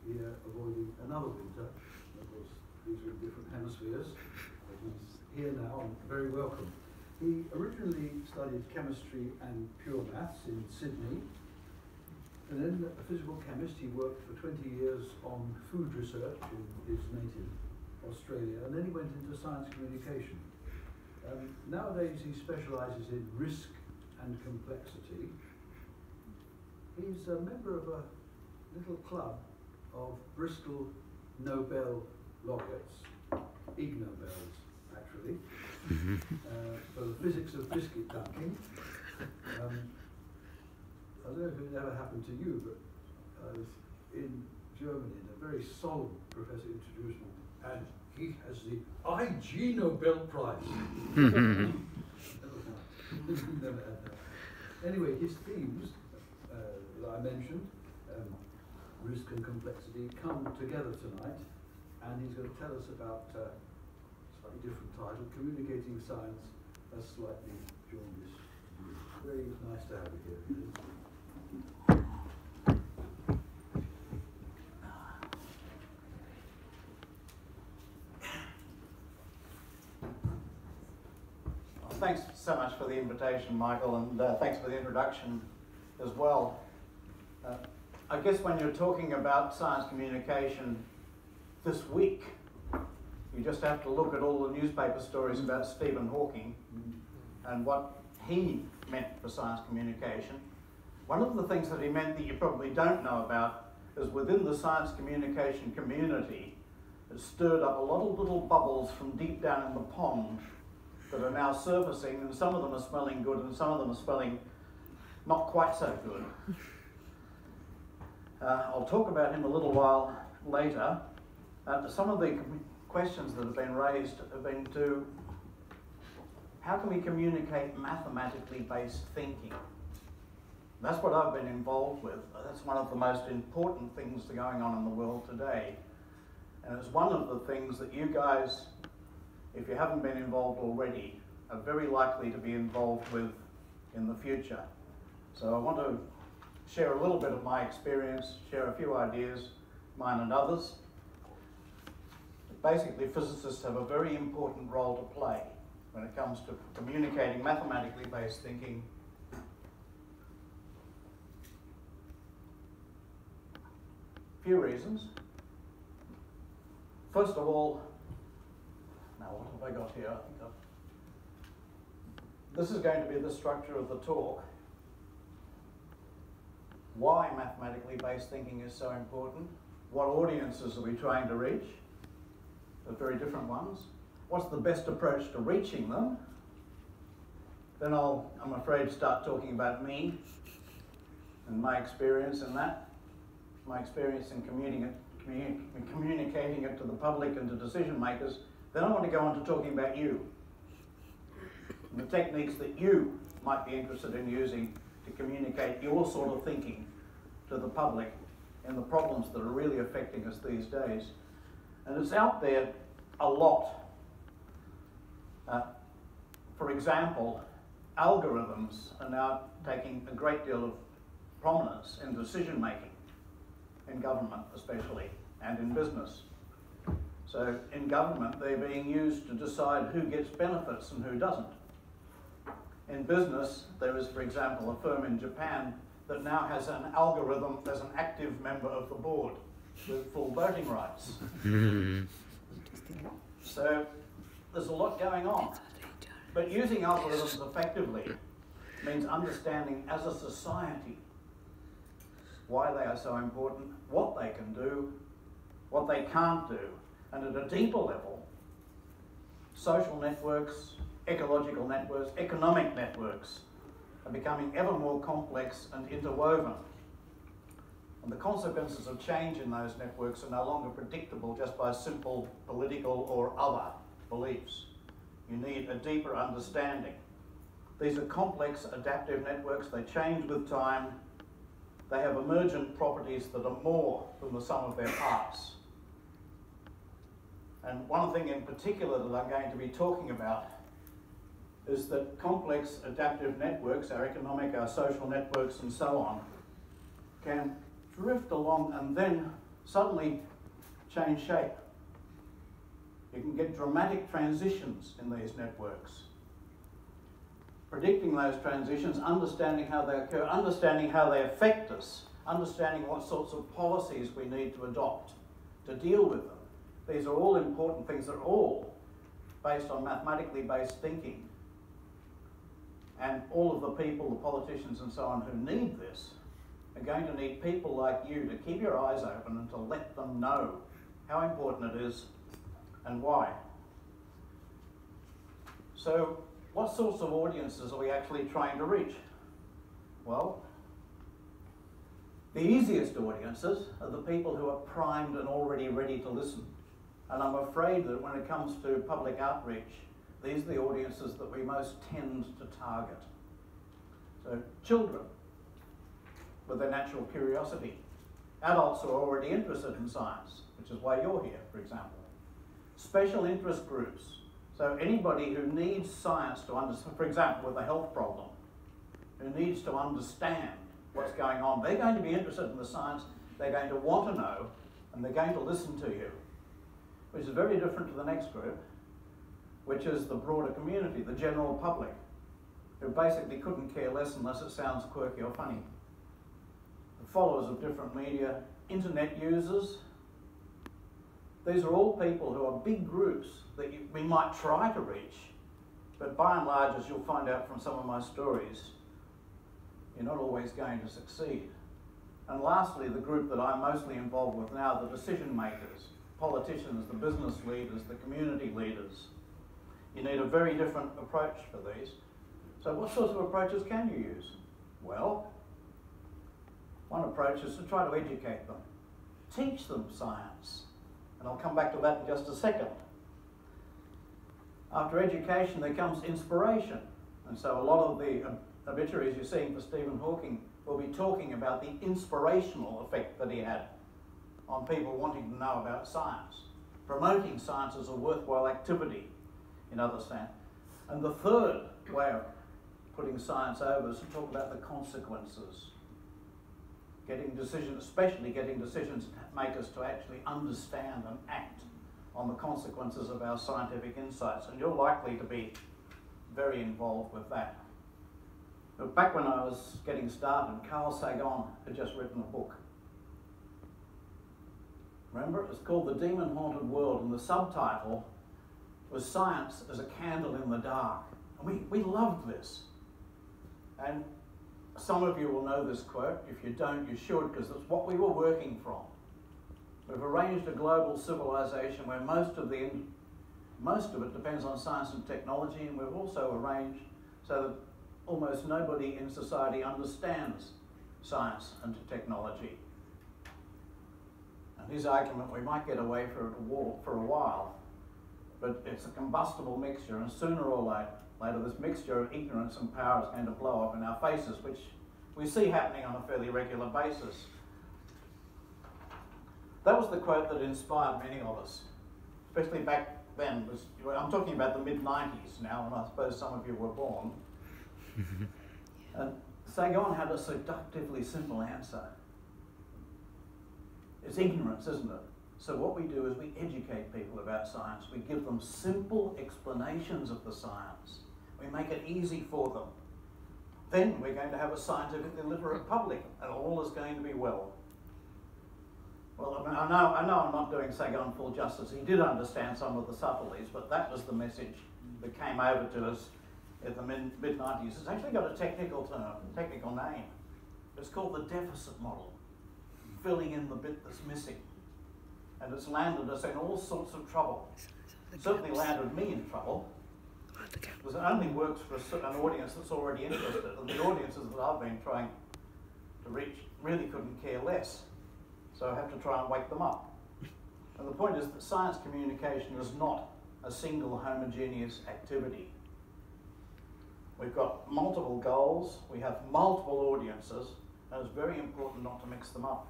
here avoiding another winter. Of course, these are in different hemispheres, but he's here now and very welcome. He originally studied chemistry and pure maths in Sydney, and then a physical chemist. He worked for 20 years on food research in his native Australia, and then he went into science communication. Nowadays he specialises in risk and complexity. He's a member of a little club of Bristol Nobel laureates, Ig Nobels actually, for the physics of biscuit dunking. I don't know if it ever happened to you, but I was in Germany and a very solemn professor introduced me, and he has the Ig Nobel Prize. Never had that. Anyway, his themes that I mentioned, risk and complexity, come together tonight, and he's going to tell us about a slightly different title, Communicating Science, a Slightly Jaundiced View. Very nice to have you here. Thanks so much for the invitation, Michael, and thanks for the introduction as well. I guess when you're talking about science communication this week, you just have to look at all the newspaper stories about Stephen Hawking and what he meant for science communication. One of the things that he meant that you probably don't know about is within the science communication community, it stirred up a lot of little bubbles from deep down in the pond that are now surfacing, and some of them are smelling good and some of them are smelling not quite so good. I'll talk about him a little while later. Some of the questions that have been raised have been to how can we communicate mathematically based thinking? That's what I've been involved with. That's one of the most important things going on in the world today. And it's one of the things that you guys, if you haven't been involved already, are very likely to be involved with in the future. So I want to share a little bit of my experience, share a few ideas, mine and others. Basically, physicists have a very important role to play when it comes to communicating mathematically based thinking. Few reasons. First of all, now what have I got here? I think this is going to be the structure of the talk. Why mathematically based thinking is so important. What audiences are we trying to reach? They're very different ones. What's the best approach to reaching them? Then I'm afraid, start talking about me and my experience in that, my experience in communicating it to the public and to decision makers. Then I want to go on to talking about you, and the techniques that you might be interested in using to communicate your sort of thinking to the public and the problems that are really affecting us these days. And it's out there a lot. For example, algorithms are now taking a great deal of prominence in decision making, in government especially, and in business. So in government, they're being used to decide who gets benefits and who doesn't. In business, there is, for example, a firm in Japan that now has an algorithm as an active member of the board with full voting rights. So there's a lot going on. But using algorithms effectively means understanding as a society why they are so important, what they can do, what they can't do, and at a deeper level, social networks, ecological networks, economic networks are becoming ever more complex and interwoven. And the consequences of change in those networks are no longer predictable just by simple political or other beliefs. You need a deeper understanding. These are complex adaptive networks. They change with time. They have emergent properties that are more than the sum of their parts. And one thing in particular that I'm going to be talking about is that complex adaptive networks, our economic, our social networks and so on, can drift along and then suddenly change shape. You can get dramatic transitions in these networks. Predicting those transitions, understanding how they occur, understanding how they affect us, understanding what sorts of policies we need to adopt to deal with them. These are all important things that are all based on mathematically based thinking. And all of the people, the politicians and so on who need this are going to need people like you to keep your eyes open and to let them know how important it is and why. So, what sorts of audiences are we actually trying to reach? Well, the easiest audiences are the people who are primed and already ready to listen. And I'm afraid that when it comes to public outreach, these are the audiences that we most tend to target. So children, with their natural curiosity. Adults who are already interested in science, which is why you're here, for example. Special interest groups. So anybody who needs science to understand, for example, with a health problem, who needs to understand what's going on, they're going to be interested in the science, they're going to want to know, and they're going to listen to you, which is very different to the next group, which is the broader community, the general public, who basically couldn't care less unless it sounds quirky or funny. The followers of different media, internet users, these are all people who are big groups that we might try to reach, but by and large, as you'll find out from some of my stories, you're not always going to succeed. And lastly, the group that I'm mostly involved with now, the decision makers, politicians, the business leaders, the community leaders. You need a very different approach for these. So what sorts of approaches can you use? Well, one approach is to try to educate them. Teach them science. And I'll come back to that in just a second. After education, there comes inspiration. And so a lot of the obituaries you're seeing for Stephen Hawking will be talking about the inspirational effect that he had on people wanting to know about science. Promoting science as a worthwhile activity, in other sense. And the third way of putting science over is to talk about the consequences. Getting decisions, especially getting decisions makers to actually understand and act on the consequences of our scientific insights. And you're likely to be very involved with that. But back when I was getting started, Carl Sagan had just written a book. Remember, it was called The Demon-Haunted World, and the subtitle was Science as a Candle in the Dark. And we loved this. And some of you will know this quote. If you don't, you should, because it's what we were working from. We've arranged a global civilization where most of it depends on science and technology, and we've also arranged so that almost nobody in society understands science and technology. And his argument, we might get away for a while, but it's a combustible mixture, and sooner or later this mixture of ignorance and power is going to blow up in our faces, which we see happening on a fairly regular basis. That was the quote that inspired many of us, especially back then. I'm talking about the mid-90s now, and I suppose some of you were born. And Sagan had a seductively simple answer. It's ignorance, isn't it? So what we do is we educate people about science. We give them simple explanations of the science. We make it easy for them. Then we're going to have a scientifically literate public, and all is going to be well. Well, I know I'm not doing Sagan full justice. He did understand some of the subtleties, but that was the message that came over to us in the mid-90s. It's actually got a technical name. It's called the deficit model, filling in the bit that's missing. And it's landed us in all sorts of trouble. It certainly landed me in trouble, because it only works for an audience that's already interested, and the audiences that I've been trying to reach really couldn't care less. So I have to try and wake them up. And the point is that science communication is not a single homogeneous activity. We've got multiple goals, we have multiple audiences, and it's very important not to mix them up.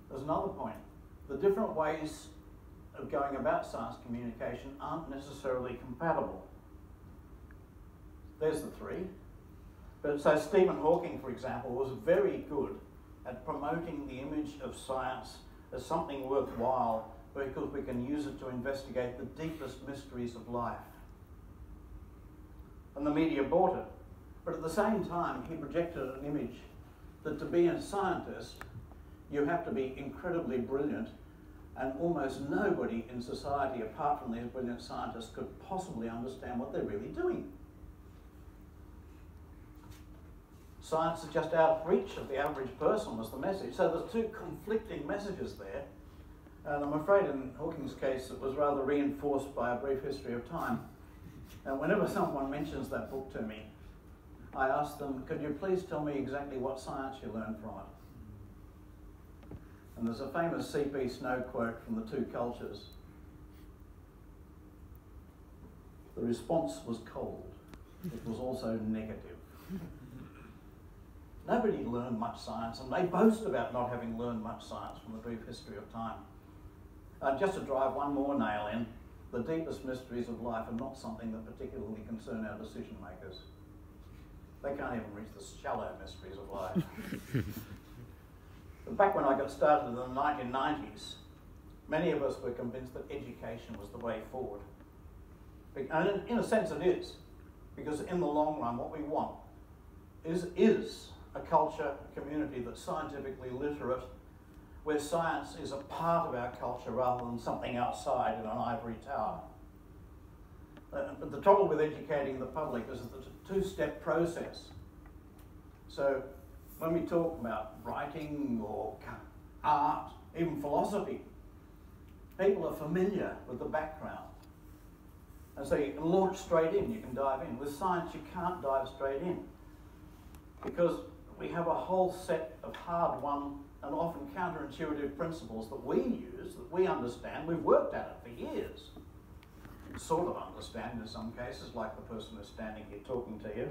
There's another point. The different ways of going about science communication aren't necessarily compatible. There's the three. But so Stephen Hawking, for example, was very good at promoting the image of science as something worthwhile because we can use it to investigate the deepest mysteries of life. And the media bought it. But at the same time, he projected an image that to be a scientist, you have to be incredibly brilliant, and almost nobody in society, apart from these brilliant scientists, could possibly understand what they're really doing. Science is just out of reach of the average person was the message. So there's two conflicting messages there. And I'm afraid in Hawking's case, it was rather reinforced by A Brief History of Time. And whenever someone mentions that book to me, I ask them, could you please tell me exactly what science you learned from it? And there's a famous C.P. Snow quote from The Two Cultures. The response was cold. It was also negative. Nobody learned much science, and they boast about not having learned much science from The Brief History of Time. Just to drive one more nail in, the deepest mysteries of life are not something that particularly concern our decision makers. They can't even reach the shallow mysteries of life. But back when I got started in the 1990s, many of us were convinced that education was the way forward. And in a sense it is, because in the long run what we want is a culture, a community that's scientifically literate, where science is a part of our culture rather than something outside in an ivory tower. But the trouble with educating the public is that it's a two-step process. So when we talk about writing or art, even philosophy, people are familiar with the background. And so you can launch straight in, you can dive in. With science, you can't dive straight in, because we have a whole set of hard-won and often counterintuitive principles that we use, that we understand. We've worked at it for years. Sort of understand in some cases, like the person who's standing here talking to you.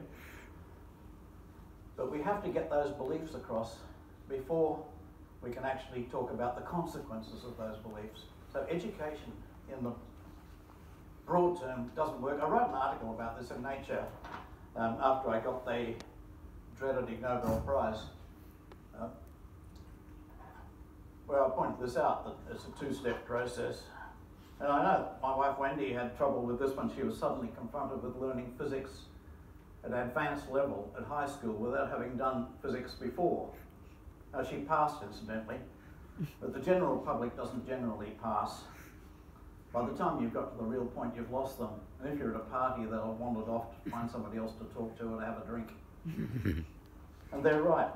But we have to get those beliefs across before we can actually talk about the consequences of those beliefs. So education in the broad term doesn't work. I wrote an article about this in Nature after I got the dreaded Ig Nobel Prize, where I pointed this out, that it's a two-step process. And I know my wife Wendy had trouble with this when she was suddenly confronted with learning physics at an advanced level at high school without having done physics before. Now, she passed, incidentally, but the general public doesn't generally pass. By the time you've got to the real point, you've lost them. And if you're at a party, they'll have wandered off to find somebody else to talk to and have a drink. And they're right.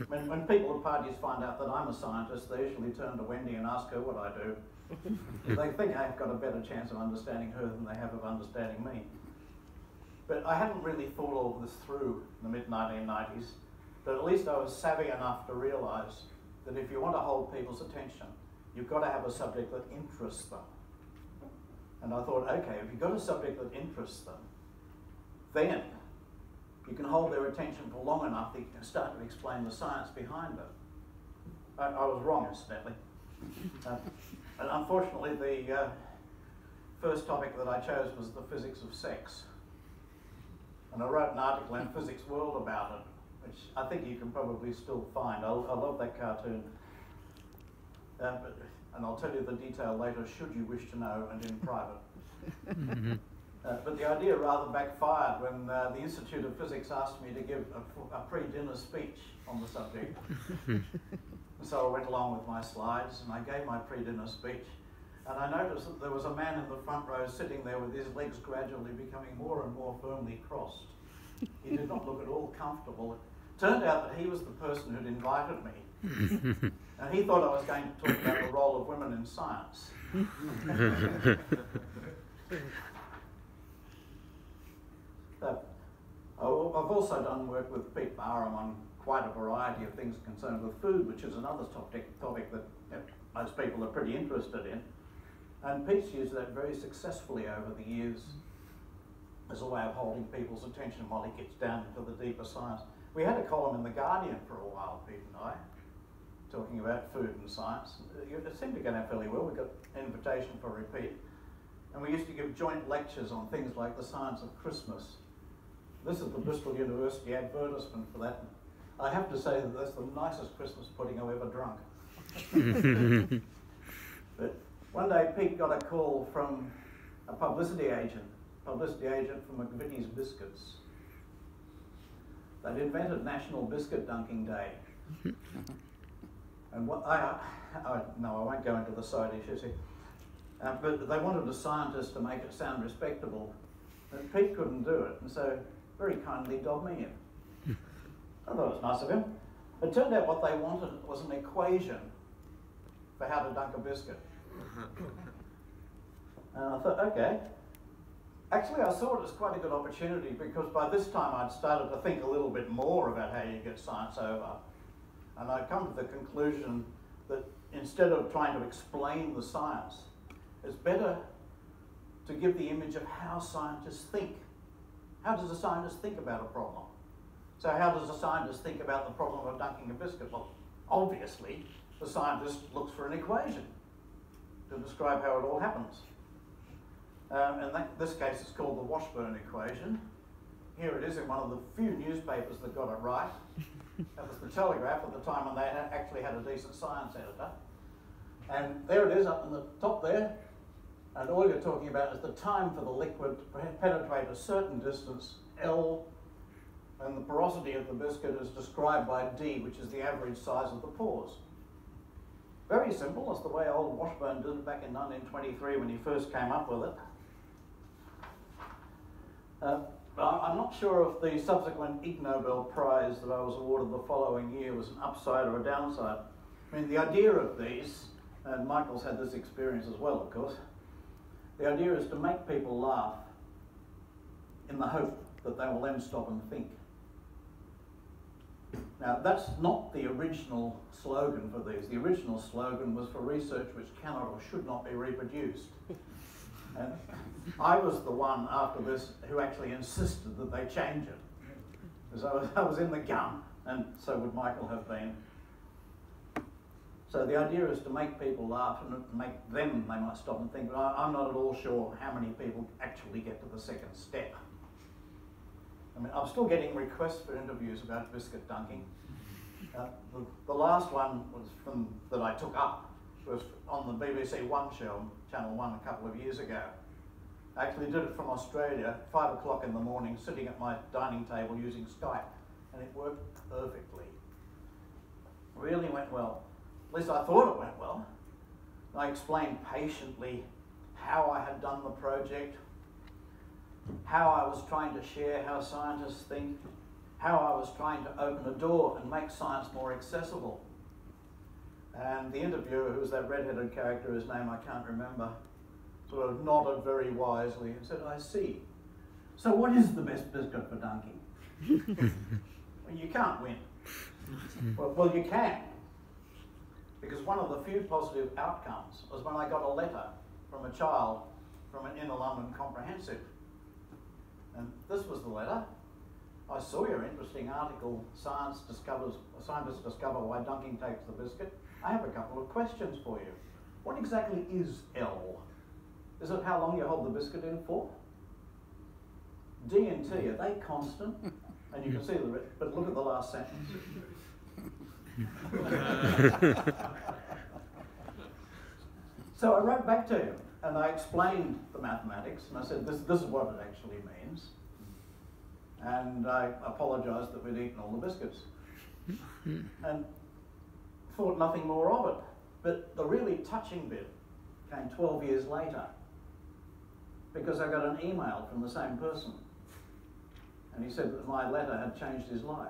When people at parties find out that I'm a scientist, they usually turn to Wendy and ask her what I do. They think I've got a better chance of understanding her than they have of understanding me. But I hadn't really thought all of this through in the mid-1990s, but at least I was savvy enough to realise that if you want to hold people's attention, you've got to have a subject that interests them. And I thought, okay, if you've got a subject that interests them, then you can hold their attention for long enough that you can start to explain the science behind it. I was wrong, incidentally. And unfortunately, the first topic that I chose was the physics of sex. And I wrote an article in Physics World about it, which I think you can probably still find. I love that cartoon. And I'll tell you the detail later, should you wish to know, and in private. But the idea rather backfired when the Institute of Physics asked me to give a pre-dinner speech on the subject. So I went along with my slides and I gave my pre-dinner speech, and I noticed that there was a man in the front row sitting there with his legs gradually becoming more and more firmly crossed. He did not look at all comfortable. It turned out that he was the person who'd invited me, and he thought I was going to talk about the role of women in science. I've also done work with Pete Barham on quite a variety of things concerned with food, which is another topic that most people are pretty interested in. And Pete's used that very successfully over the years as a way of holding people's attention while he gets down into the deeper science. We had a column in The Guardian for a while, Pete and I, talking about food and science. It seemed to go down fairly well. We got an invitation for a repeat. And we used to give joint lectures on things like the science of Christmas. This is the Bristol University advertisement for that. I have to say that that's the nicest Christmas pudding I've ever drunk. But one day Pete got a call from a publicity agent from McVitie's Biscuits. They'd invented National Biscuit Dunking Day. And what no, I won't go into the side issues here. But they wanted a scientist to make it sound respectable. And Pete couldn't do it, and so very kindly dobbed me in. I thought it was nice of him. It turned out what they wanted was an equation for how to dunk a biscuit. And I thought, okay. Actually, I saw it as quite a good opportunity because by this time I'd started to think a little bit more about how you get science over. And I'd come to the conclusion that instead of trying to explain the science, it's better to give the image of how scientists think. How does a scientist think about a problem? So how does a scientist think about the problem of dunking a biscuit? Well, obviously, the scientist looks for an equation to describe how it all happens. In this case, it's called the Washburn equation. Here it is in one of the few newspapers that got it right. That was the Telegraph at the time when they actually had a decent science editor. And there it is up in the top there. And all you're talking about is the time for the liquid to penetrate a certain distance, L, and the porosity of the biscuit is described by D, which is the average size of the pores. Very simple. That's the way old Washburn did it back in 1923 when he first came up with it. I'm not sure if the subsequent Ig Nobel Prize that I was awarded the following year was an upside or a downside. I mean, the idea of these, and Michael's had this experience as well, of course, the idea is to make people laugh in the hope that they will then stop and think. Now, that's not the original slogan for these. The original slogan was for research which cannot or should not be reproduced. And I was the one after this who actually insisted that they change it. Because I was in the gun, and so would Michael have been. So the idea is to make people laugh and make them, they might stop and think, but I'm not at all sure how many people actually get to the second step. I mean, I'm still getting requests for interviews about biscuit dunking. The last one was that I took up was on the BBC One show, Channel 1, a couple of years ago. I actually did it from Australia, 5 o'clock in the morning, sitting at my dining table using Skype, and it worked perfectly. Really went well. At least I thought it went well. I explained patiently how I had done the project, how I was trying to share how scientists think, how I was trying to open a door and make science more accessible. And the interviewer, who was that red-headed character, whose name I can't remember, sort of nodded very wisely and said, I see. So what is the best biscuit for dunking? Well, you can't win. Well, you can. Because one of the few positive outcomes was when I got a letter from a child from an inner London comprehensive. And this was the letter. I saw your interesting article, Scientists discover why dunking takes the biscuit. I have a couple of questions for you. What exactly is L? Is it how long you hold the biscuit in for? D and T, are they constant? And you can see but look at the last sentence. So I wrote back to him and I explained the mathematics and I said, this is what it actually means. And I apologised that we'd eaten all the biscuits. And thought nothing more of it. But the really touching bit came 12 years later, because I got an email from the same person. And he said that my letter had changed his life.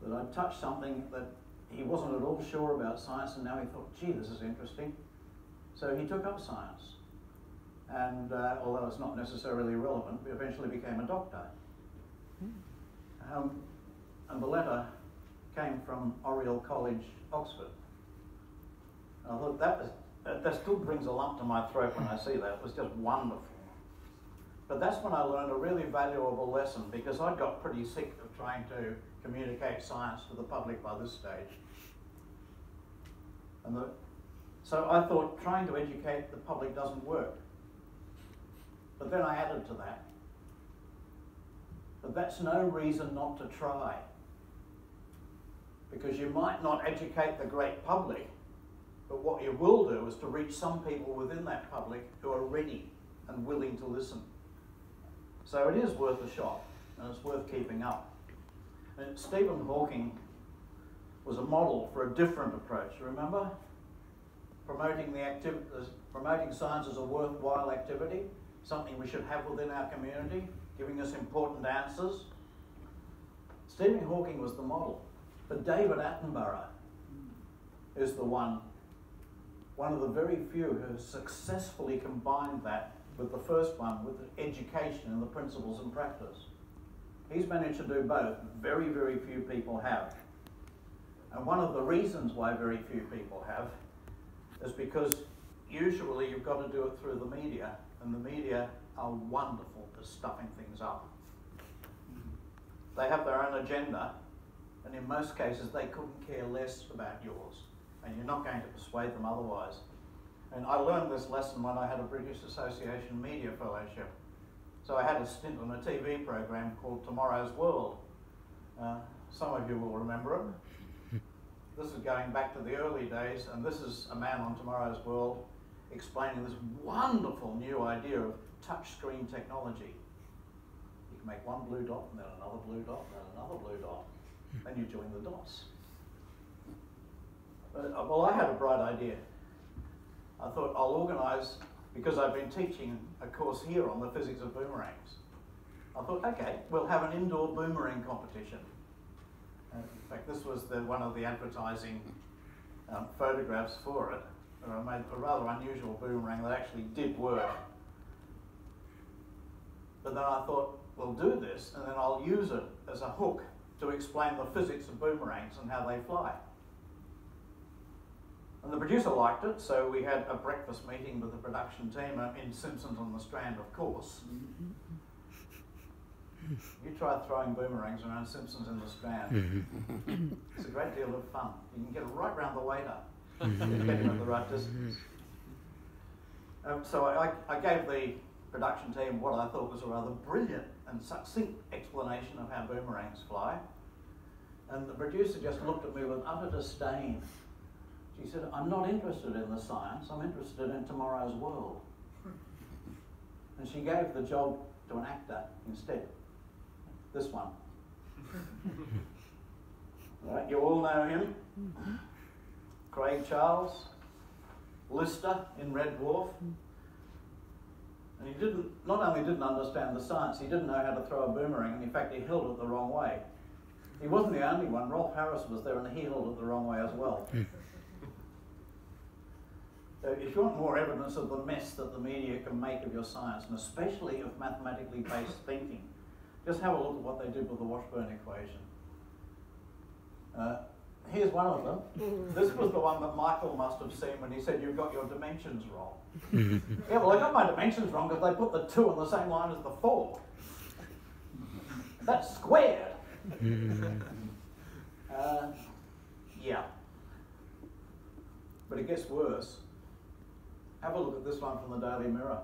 That I'd touched something that he wasn't at all sure about science, and now he thought, gee, this is interesting. So he took up science. And although it's not necessarily relevant, he eventually became a doctor. And the letter came from Oriel College, Oxford. And I thought that still brings a lump to my throat when I see that. It was just wonderful. But that's when I learned a really valuable lesson, because I'd got pretty sick of trying to communicate science to the public by this stage. So I thought trying to educate the public doesn't work. But then I added to that. But that's no reason not to try. because you might not educate the great public, but what you will do is to reach some people within that public who are ready and willing to listen. So it is worth a shot, and it's worth keeping up. And Stephen Hawking was a model for a different approach, remember? Promoting science as a worthwhile activity, something we should have within our community, giving us important answers. Stephen Hawking was the model, but David Attenborough is the one of the very few who has successfully combined that with the first one, with the education and the principles and practice. He's managed to do both. Very, very few people have. And one of the reasons why very few people have is because usually you've got to do it through the media, and the media are wonderful at stuffing things up. They have their own agenda, and in most cases they couldn't care less about yours, and you're not going to persuade them otherwise. And I learned this lesson when I had a British Association Media Fellowship. So I had a stint on a TV program called Tomorrow's World. Some of you will remember it. This is going back to the early days, and this is a man on Tomorrow's World explaining this wonderful new idea of touchscreen technology. You can make one blue dot, and then another blue dot, and then another blue dot. Then you join the dots. Well, I had a bright idea. I thought I'll organise, because I've been teaching a course here on the physics of boomerangs. I thought, okay, we'll have an indoor boomerang competition. In fact, this was one of the advertising photographs for it. I made a rather unusual boomerang that actually did work. But then I thought, we'll do this, and then I'll use it as a hook to explain the physics of boomerangs and how they fly. And the producer liked it, so we had a breakfast meeting with the production team in Simpsons on the Strand, of course. You try throwing boomerangs around Simpsons in the Strand. It's a great deal of fun. You can get it right round the waiter. You get him at the right distance. So I gave the production team what I thought was a rather brilliant and succinct explanation of how boomerangs fly. And the producer just looked at me with utter disdain. She said, I'm not interested in the science, I'm interested in tomorrow's world. And she gave the job to an actor instead. This one. Right, you all know him. Craig Charles, Lister in Red Dwarf. And he not only didn't understand the science, he didn't know how to throw a boomerang, and in fact he held it the wrong way. He wasn't the only one. Rolf Harris was there and he held it the wrong way as well. So if you want more evidence of the mess that the media can make of your science, and especially of mathematically based thinking, just have a look at what they did with the Washburn equation. Here's one of them. This was the one that Michael must have seen when he said, you've got your dimensions wrong. Yeah, well, I got my dimensions wrong because they put the 2 on the same line as the 4. That's squared. Yeah. But it gets worse. Have a look at this one from the Daily Mirror.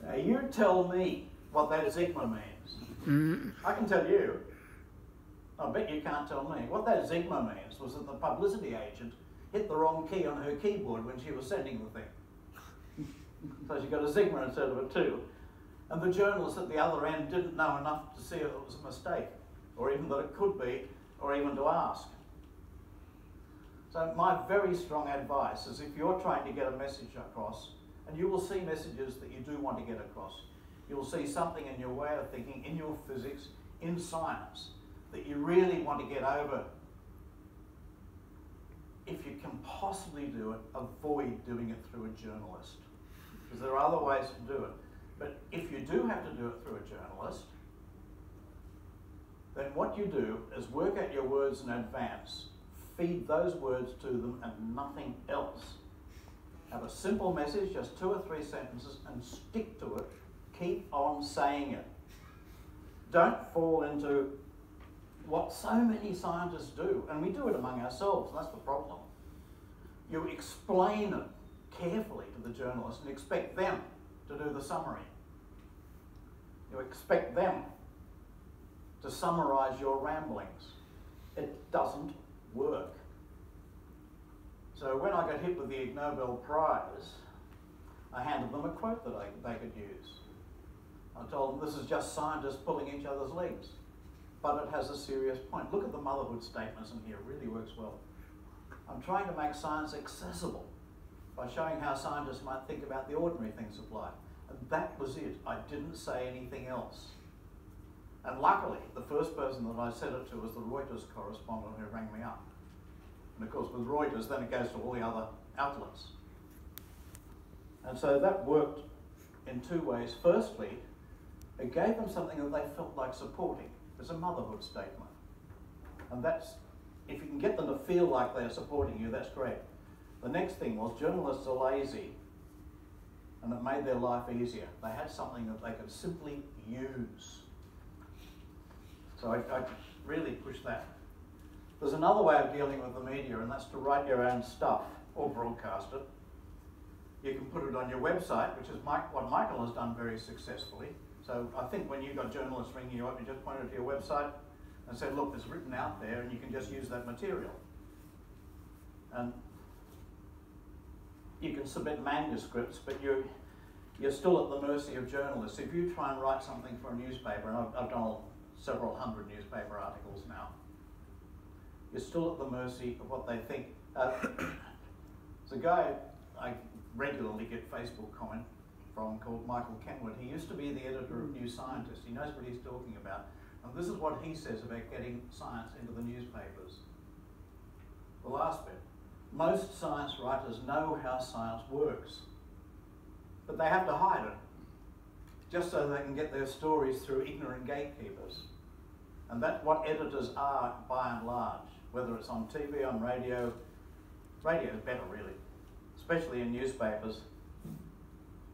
Now, you tell me what that Sigma means. I can tell you. I bet you can't tell me. What that Sigma means was that the publicity agent hit the wrong key on her keyboard when she was sending the thing. So she got a Sigma instead of a 2. And the journalist at the other end didn't know enough to see if it was a mistake, or even that it could be, or even to ask. So my very strong advice is, if you're trying to get a message across, and you will see messages that you do want to get across, you'll see something in your way of thinking, in your physics, in science, that you really want to get over. If you can possibly do it, avoid doing it through a journalist, because there are other ways to do it. But if you do have to do it through a journalist, then what you do is work out your words in advance, feed those words to them and nothing else. Have a simple message, just 2 or 3 sentences, and stick to it. Keep on saying it. Don't fall into what so many scientists do, and we do it among ourselves, and that's the problem. You explain it carefully to the journalist and expect them to do the summary. You expect them to summarise your ramblings. It doesn't work. So when I got hit with the Ig Nobel Prize, I handed them a quote that they could use. I told them, this is just scientists pulling each other's legs, but it has a serious point. Look at the motherhood statements in here, it really works well. I'm trying to make science accessible by showing how scientists might think about the ordinary things of life. And that was it. I didn't say anything else. And luckily, the first person that I said it to was the Reuters correspondent who rang me up. And of course, with Reuters, then it goes to all the other outlets. And so that worked in two ways. Firstly, it gave them something that they felt like supporting. It's a motherhood statement. And that's, if you can get them to feel like they're supporting you, that's great. The next thing was journalists are lazy, and it made their life easier. They had something that they could simply use. So I really pushed that. There's another way of dealing with the media, and that's to write your own stuff or broadcast it. You can put it on your website, which is what Michael has done very successfully. So I think when you got journalists ringing you up, you just pointed to your website and said, look, it's written out there, and you can just use that material. And you can submit manuscripts, but you're still at the mercy of journalists. If you try and write something for a newspaper, and I've done several hundred newspaper articles now, you're still at the mercy of what they think. There's a guy I regularly get Facebook comment from called Michael Kenwood. He used to be the editor of New Scientist. He knows what he's talking about. And this is what he says about getting science into the newspapers. The last bit. Most science writers know how science works, but they have to hide it, just so they can get their stories through ignorant gatekeepers. And that's what editors are by and large, whether it's on TV, on radio. Radio is better, really, especially in newspapers.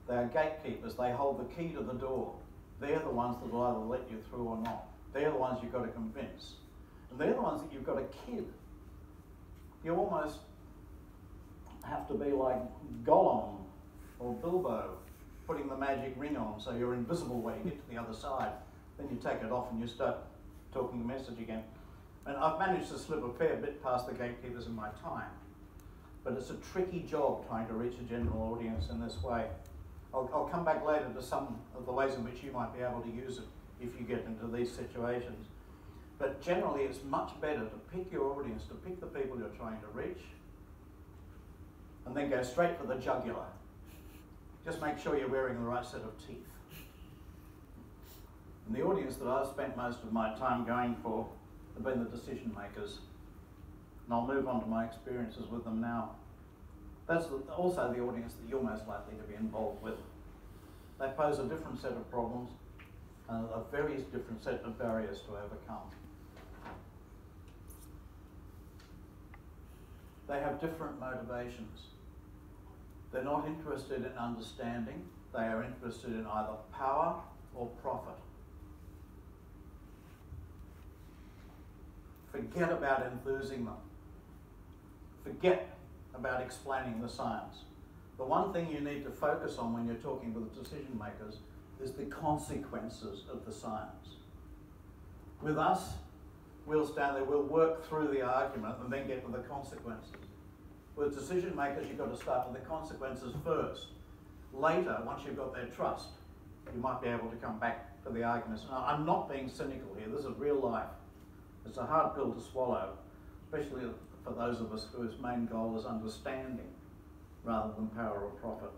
They are gatekeepers. They hold the key to the door. They're the ones that will either let you through or not. They're the ones you've got to convince. And they're the ones that you've got to kid. You almost have to be like Gollum or Bilbo, putting the magic ring on so you're invisible when you get to the other side. Then you take it off and you start talking the message again. And I've managed to slip a fair bit past the gatekeepers in my time. But it's a tricky job trying to reach a general audience in this way. I'll come back later to some of the ways in which you might be able to use it if you get into these situations. But generally it's much better to pick your audience, to pick the people you're trying to reach, and then go straight for the jugular. Just make sure you're wearing the right set of teeth. And the audience that I've spent most of my time going for have been the decision makers. And I'll move on to my experiences with them now. That's also the audience that you're most likely to be involved with. They pose a different set of problems and a very different set of barriers to overcome. They have different motivations. They're not interested in understanding. They are interested in either power or profit. Forget about enthusing them. Forget about explaining the science. The one thing you need to focus on when you're talking with decision makers is the consequences of the science. With us, we'll stand there, we'll work through the argument and then get to the consequences. With decision makers, you've got to start with the consequences first. Later, once you've got their trust, you might be able to come back to the arguments. Now, I'm not being cynical here, this is real life. It's a hard pill to swallow, especially for those of us whose main goal is understanding rather than power or profit.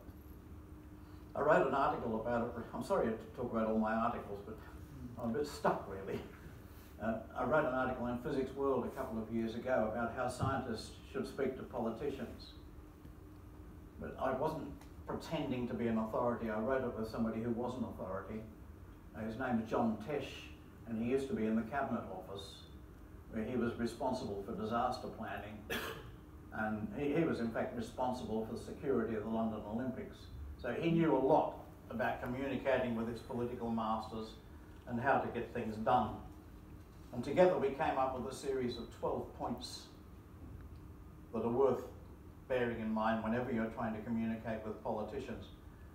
I wrote an article about it. I'm sorry to talk about all my articles, but I'm a bit stuck really. I wrote an article in Physics World a couple of years ago about how scientists should speak to politicians. But I wasn't pretending to be an authority. I wrote it with somebody who was an authority. His name is John Tesh, and he used to be in the Cabinet Office, where he was responsible for disaster planning. And he was in fact responsible for the security of the London Olympics. So he knew a lot about communicating with his political masters and how to get things done. And together we came up with a series of 12 points that are worth bearing in mind whenever you're trying to communicate with politicians.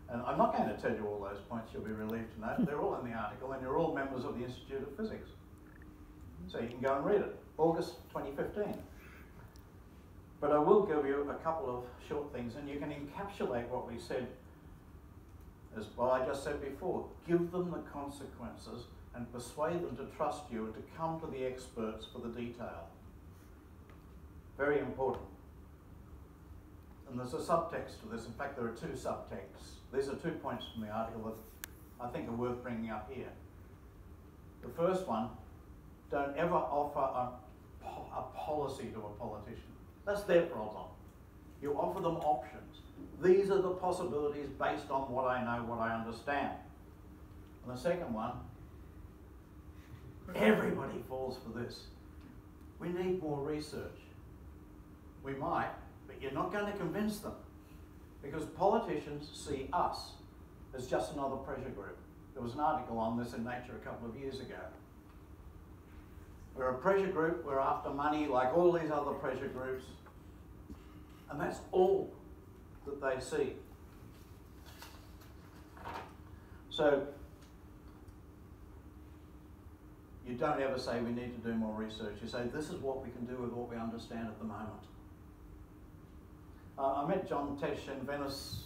And I'm not going to tell you all those points, you'll be relieved to know. They're all in the article, and you're all members of the Institute of Physics. So you can go and read it, August 2015. But I will give you a couple of short things, and you can encapsulate what we said as what I just said before. Give them the consequences and persuade them to trust you and to come to the experts for the detail. Very important. And there's a subtext to this. In fact, there are two subtexts. These are 2 points from the article that I think are worth bringing up here. The first one, don't ever offer a policy to a politician. That's their problem. You offer them options. These are the possibilities based on what I know, what I understand. And the second one, everybody falls for this. We need more research. We might, but you're not going to convince them, because politicians see us as just another pressure group. There was an article on this in Nature a couple of years ago. We're a pressure group, we're after money like all these other pressure groups, and that's all that they see. So, you don't ever say we need to do more research. You say this is what we can do with what we understand at the moment. I met John Tesh in Venice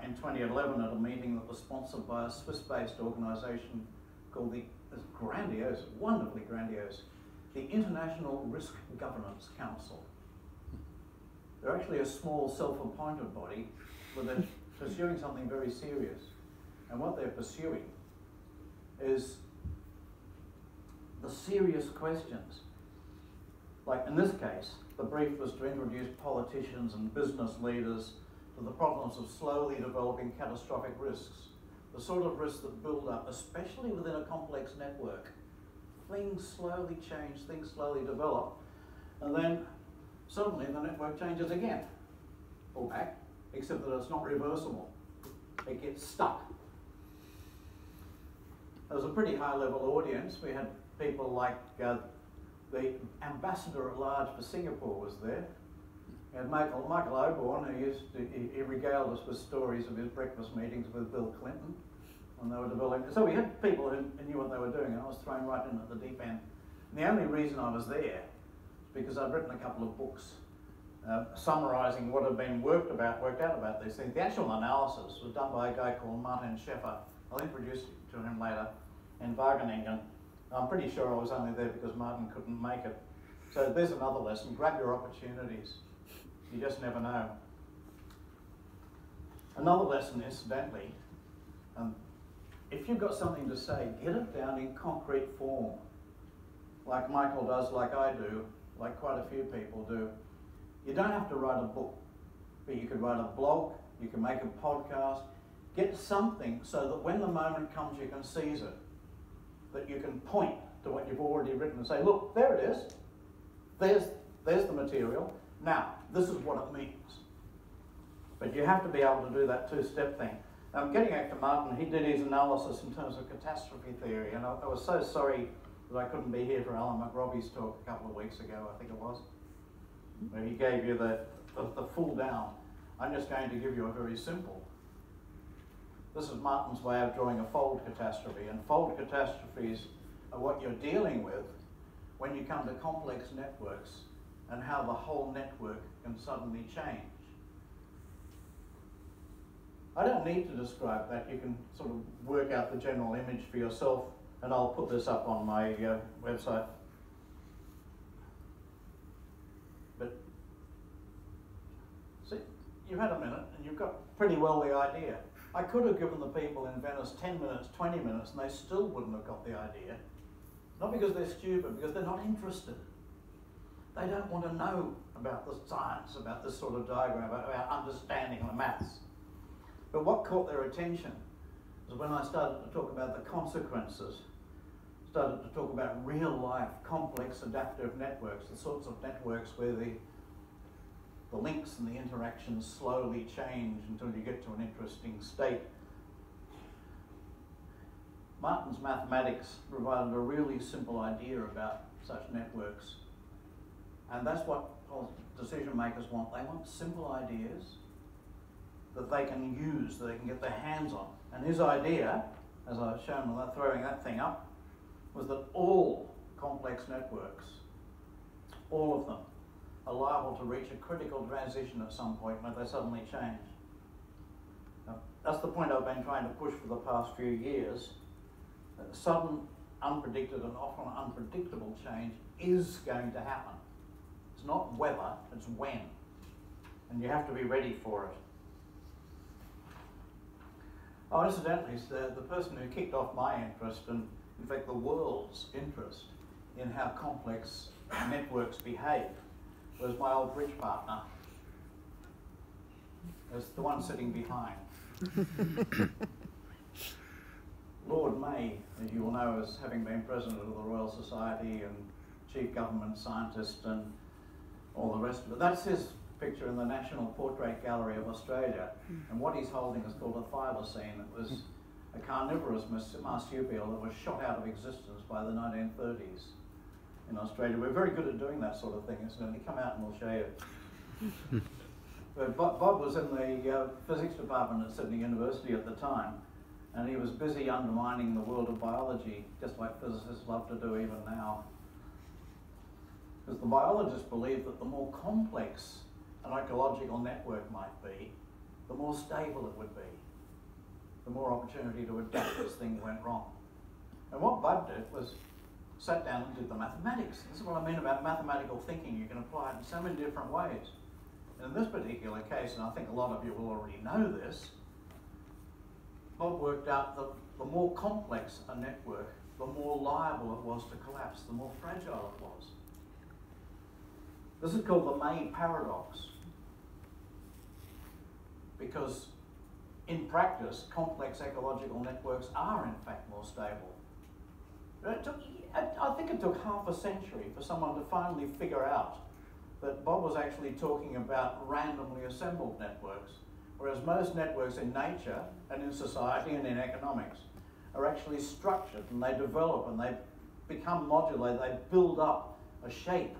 in 2011 at a meeting that was sponsored by a Swiss-based organisation called it's grandiose, wonderfully grandiose, the International Risk Governance Council. They're actually a small self-appointed body, but they're pursuing something very serious. And what they're pursuing is the serious questions. Like in this case, the brief was to introduce politicians and business leaders to the problems of slowly developing catastrophic risks. The sort of risks that build up, especially within a complex network. Things slowly change, things slowly develop, and then suddenly the network changes again, or back, except that it's not reversible. It gets stuck. There was a pretty high-level audience. We had people like the ambassador at large for Singapore was there. We had Michael Oborne, he regaled us with stories of his breakfast meetings with Bill Clinton when they were developing. So we had people who knew what they were doing, and I was thrown right in at the deep end. And the only reason I was there is because I'd written a couple of books summarising what had been worked out about these things. The actual analysis was done by a guy called Martin Scheffer. I'll introduce you to him later, in Wageningen. I'm pretty sure I was only there because Martin couldn't make it. So there's another lesson. Grab your opportunities. You just never know. Another lesson, incidentally, if you've got something to say, get it down in concrete form. Like Michael does, like I do, like quite a few people do. You don't have to write a book, but you could write a blog, you can make a podcast. Get something so that when the moment comes you can seize it. That you can point to what you've already written and say, look, there it is. There's the material. Now, this is what it means. But you have to be able to do that two-step thing. Getting back to Martin, he did his analysis in terms of catastrophe theory, and I was so sorry that I couldn't be here for Alan McRobbie's talk a couple of weeks ago, I think it was, where he gave you the full down. I'm just going to give you a very simple. This is Martin's way of drawing a fold catastrophe, and fold catastrophes are what you're dealing with when you come to complex networks and how the whole network can suddenly change. I don't need to describe that. You can sort of work out the general image for yourself, and I'll put this up on my website. But see, you've had a minute and you've got pretty well the idea. I could have given the people in Venice 10 minutes, 20 minutes, and they still wouldn't have got the idea. Not because they're stupid, because they're not interested. They don't want to know about the science, about this sort of diagram, about understanding the maths. But what caught their attention was when I started to talk about the consequences, started to talk about real-life, complex, adaptive networks, the sorts of networks where the links and the interactions slowly change until you get to an interesting state. Martin's mathematics provided a really simple idea about such networks. And that's what decision makers want. They want simple ideas that they can use, that they can get their hands on. And his idea, as I've shown without throwing that thing up, was that all complex networks, all of them, are liable to reach a critical transition at some point when they suddenly change. Now, that's the point I've been trying to push for the past few years. Sudden, unpredicted and often unpredictable change is going to happen. It's not whether, it's when. And you have to be ready for it. Oh, incidentally, the person who kicked off my interest, and in fact the world's interest in how complex networks behave, was my old bridge partner. It's the one sitting behind. Lord May, as you will know, as having been president of the Royal Society and chief government scientist and all the rest of it. That's his picture in the National Portrait Gallery of Australia. And what he's holding is called a thylacine. It was a carnivorous marsupial that was shot out of existence by the 1930s in Australia. We're very good at doing that sort of thing. It's going to come out and we'll show you. But Bob was in the physics department at Sydney University at the time, and he was busy undermining the world of biology, just like physicists love to do even now. Because the biologists believed that the more complex an ecological network might be, the more stable it would be, the more opportunity to adapt as things went wrong. And what Bud did was sat down and did the mathematics. This is what I mean about mathematical thinking. You can apply it in so many different ways. And in this particular case, and I think a lot of you will already know this, Bob worked out that the more complex a network, the more liable it was to collapse, the more fragile it was. This is called the May paradox, because in practice, complex ecological networks are in fact more stable. I think it took half a century for someone to finally figure out that Bob was actually talking about randomly assembled networks, whereas most networks in nature and in society and in economics are actually structured and they develop and they become modular, they build up a shape.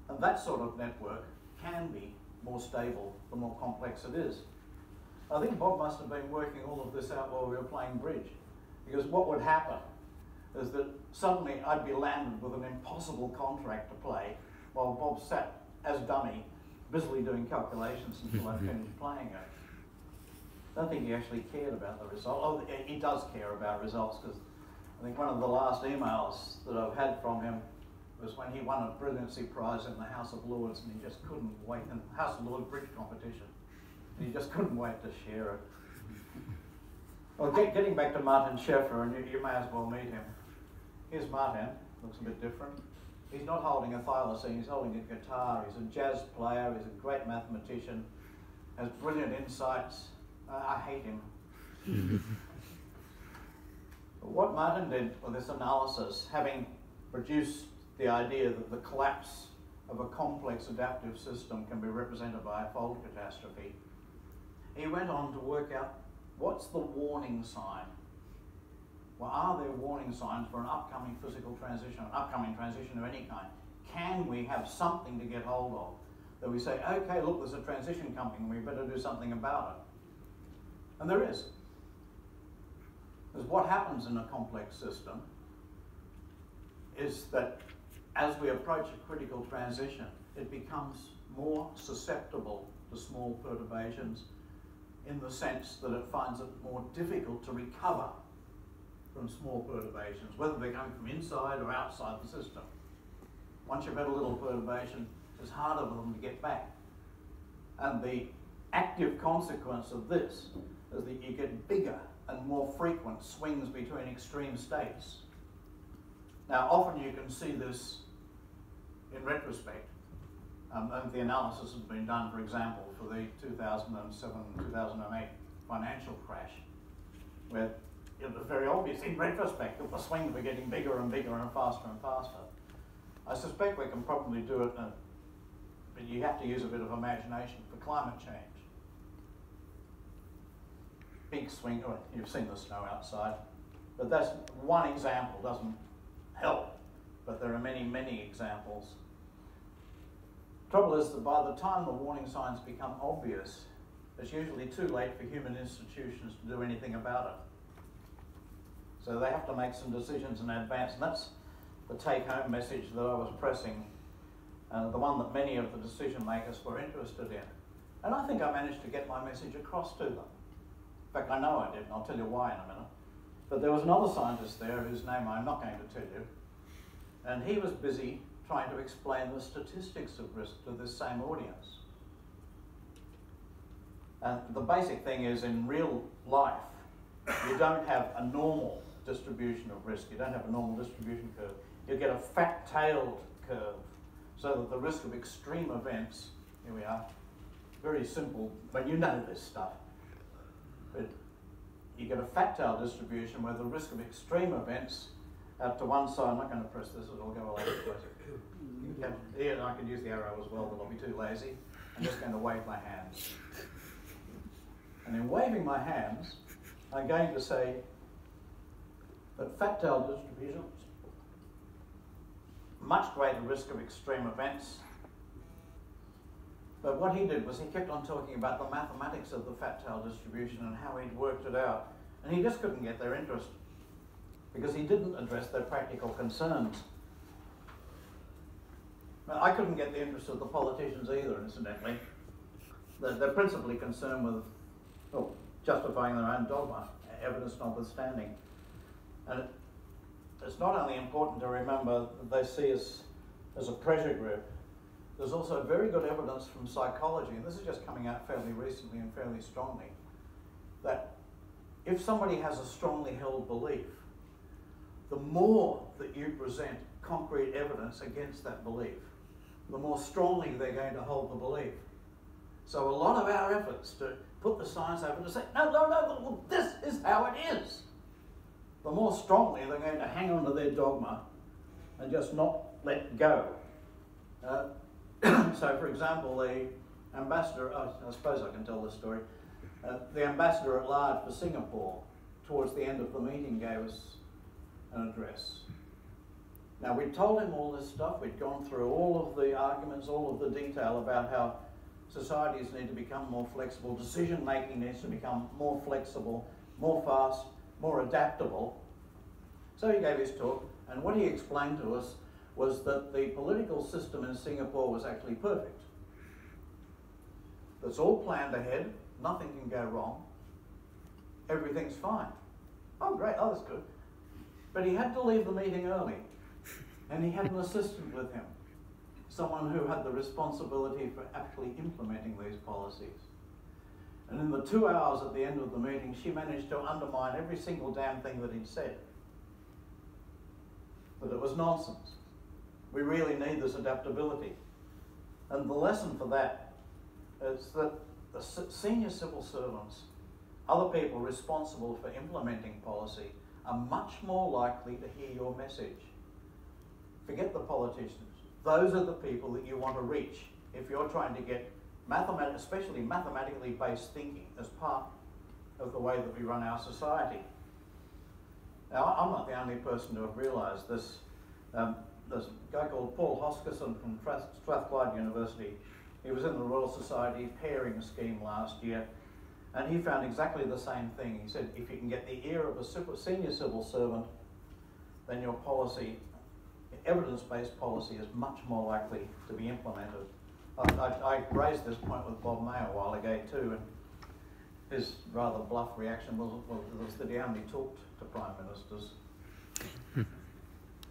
And that sort of network can be more stable the more complex it is. I think Bob must have been working all of this out while we were playing bridge, because what would happen is that suddenly I'd be landed with an impossible contract to play while Bob sat as dummy busily doing calculations until I finished playing it. I don't think he actually cared about the result. Oh, he does care about results, because I think one of the last emails that I've had from him was when he won a brilliancy prize in the House of Lords, and he just couldn't wait, in the House of Lords bridge competition, and he just couldn't wait to share it. Well, getting back to Martin Scheffler, and you may as well meet him. Here's Martin, looks a bit different. He's not holding a thylacine, he's holding a guitar. He's a jazz player, he's a great mathematician, has brilliant insights. I hate him. But what Martin did with this analysis, having produced the idea that the collapse of a complex adaptive system can be represented by a fault catastrophe, he went on to work out what's the warning sign. Well, are there warning signs for an upcoming physical transition, an upcoming transition of any kind? Can we have something to get hold of that we say, okay, look, there's a transition coming, we better do something about it? And there is. Because what happens in a complex system is that as we approach a critical transition, it becomes more susceptible to small perturbations in the sense that it finds it more difficult to recover from small perturbations, whether they're coming from inside or outside the system. Once you've had a little perturbation, it's harder for them to get back. And the active consequence of this is that you get bigger and more frequent swings between extreme states. Now, often you can see this in retrospect. And the analysis has been done, for example, for the 2007-2008 financial crash, where it was very obvious in retrospect that the swings were getting bigger and bigger and faster and faster. I suspect we can probably do it, but you have to use a bit of imagination for climate change. Big swing, oh, you've seen the snow outside, but that's one example, doesn't help, but there are many, many examples. Trouble is that by the time the warning signs become obvious, it's usually too late for human institutions to do anything about it. So they have to make some decisions in advance, and that's the take-home message that I was pressing, the one that many of the decision makers were interested in. And I think I managed to get my message across to them. In fact, I know I did, and I'll tell you why in a minute. But there was another scientist there whose name I'm not going to tell you, and he was busy trying to explain the statistics of risk to this same audience. And the basic thing is, in real life, you don't have a normal distribution of risk. You don't have a normal distribution curve. You get a fat-tailed curve, so that the risk of extreme events, here we are, very simple, but you know this stuff. But you get a fat-tailed distribution where the risk of extreme events out to one side, I'm not going to press this, it'll go all over the place. Here, I can use the arrow as well, but I'll be too lazy. I'm just going to wave my hands. And in waving my hands, I'm going to say that fat-tailed distributions, much greater risk of extreme events. But what he did was he kept on talking about the mathematics of the fat-tailed distribution and how he'd worked it out. And he just couldn't get their interest because he didn't address their practical concerns. Now, I couldn't get the interest of the politicians either, incidentally. They're principally concerned with justifying their own dogma, evidence notwithstanding. And it's not only important to remember that they see us as a pressure group, there's also very good evidence from psychology, and this is just coming out fairly recently and fairly strongly, that if somebody has a strongly held belief, the more that you present concrete evidence against that belief, the more strongly they're going to hold the belief. So a lot of our efforts to put the science over to say, no, this is how it is, the more strongly they're going to hang on to their dogma and just not let go. So, for example, the ambassador, I suppose I can tell this story, the ambassador at large for Singapore, towards the end of the meeting, gave us an address. Now, we'd told him all this stuff, we'd gone through all of the arguments, all of the detail about how societies need to become more flexible, decision-making needs to become more flexible, more fast, more adaptable. So he gave his talk, and what he explained to us was that the political system in Singapore was actually perfect. It's all planned ahead, nothing can go wrong, everything's fine. Oh great, oh that's good. But he had to leave the meeting early, and he had an assistant with him, someone who had the responsibility for actually implementing these policies. And in the 2 hours at the end of the meeting, she managed to undermine every single damn thing that he'd said. But it was nonsense. We really need this adaptability. And the lesson for that is that the senior civil servants, other people responsible for implementing policy, are much more likely to hear your message. Forget the politicians. Those are the people that you want to reach if you're trying to get especially mathematically based thinking as part of the way that we run our society. Now, I'm not the only person to have realised this. There's a guy called Paul Hoskinson from Strathclyde University. He was in the Royal Society pairing scheme last year, and he found exactly the same thing. He said, if you can get the ear of a senior civil servant, then your policy, evidence-based policy, is much more likely to be implemented. I raised this point with Bob May a while ago too, and his rather bluff reaction was that he only talked to Prime Ministers.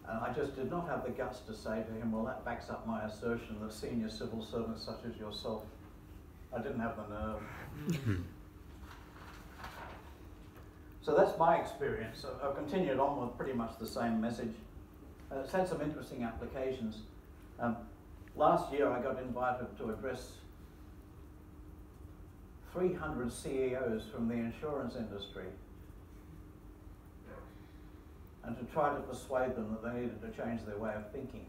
And I just did not have the guts to say to him, well, that backs up my assertion that senior civil servants such as yourself, I didn't have the nerve. So that's my experience. I've continued on with pretty much the same message. It's had some interesting applications. Last year I got invited to address 300 CEOs from the insurance industry and to try to persuade them that they needed to change their way of thinking.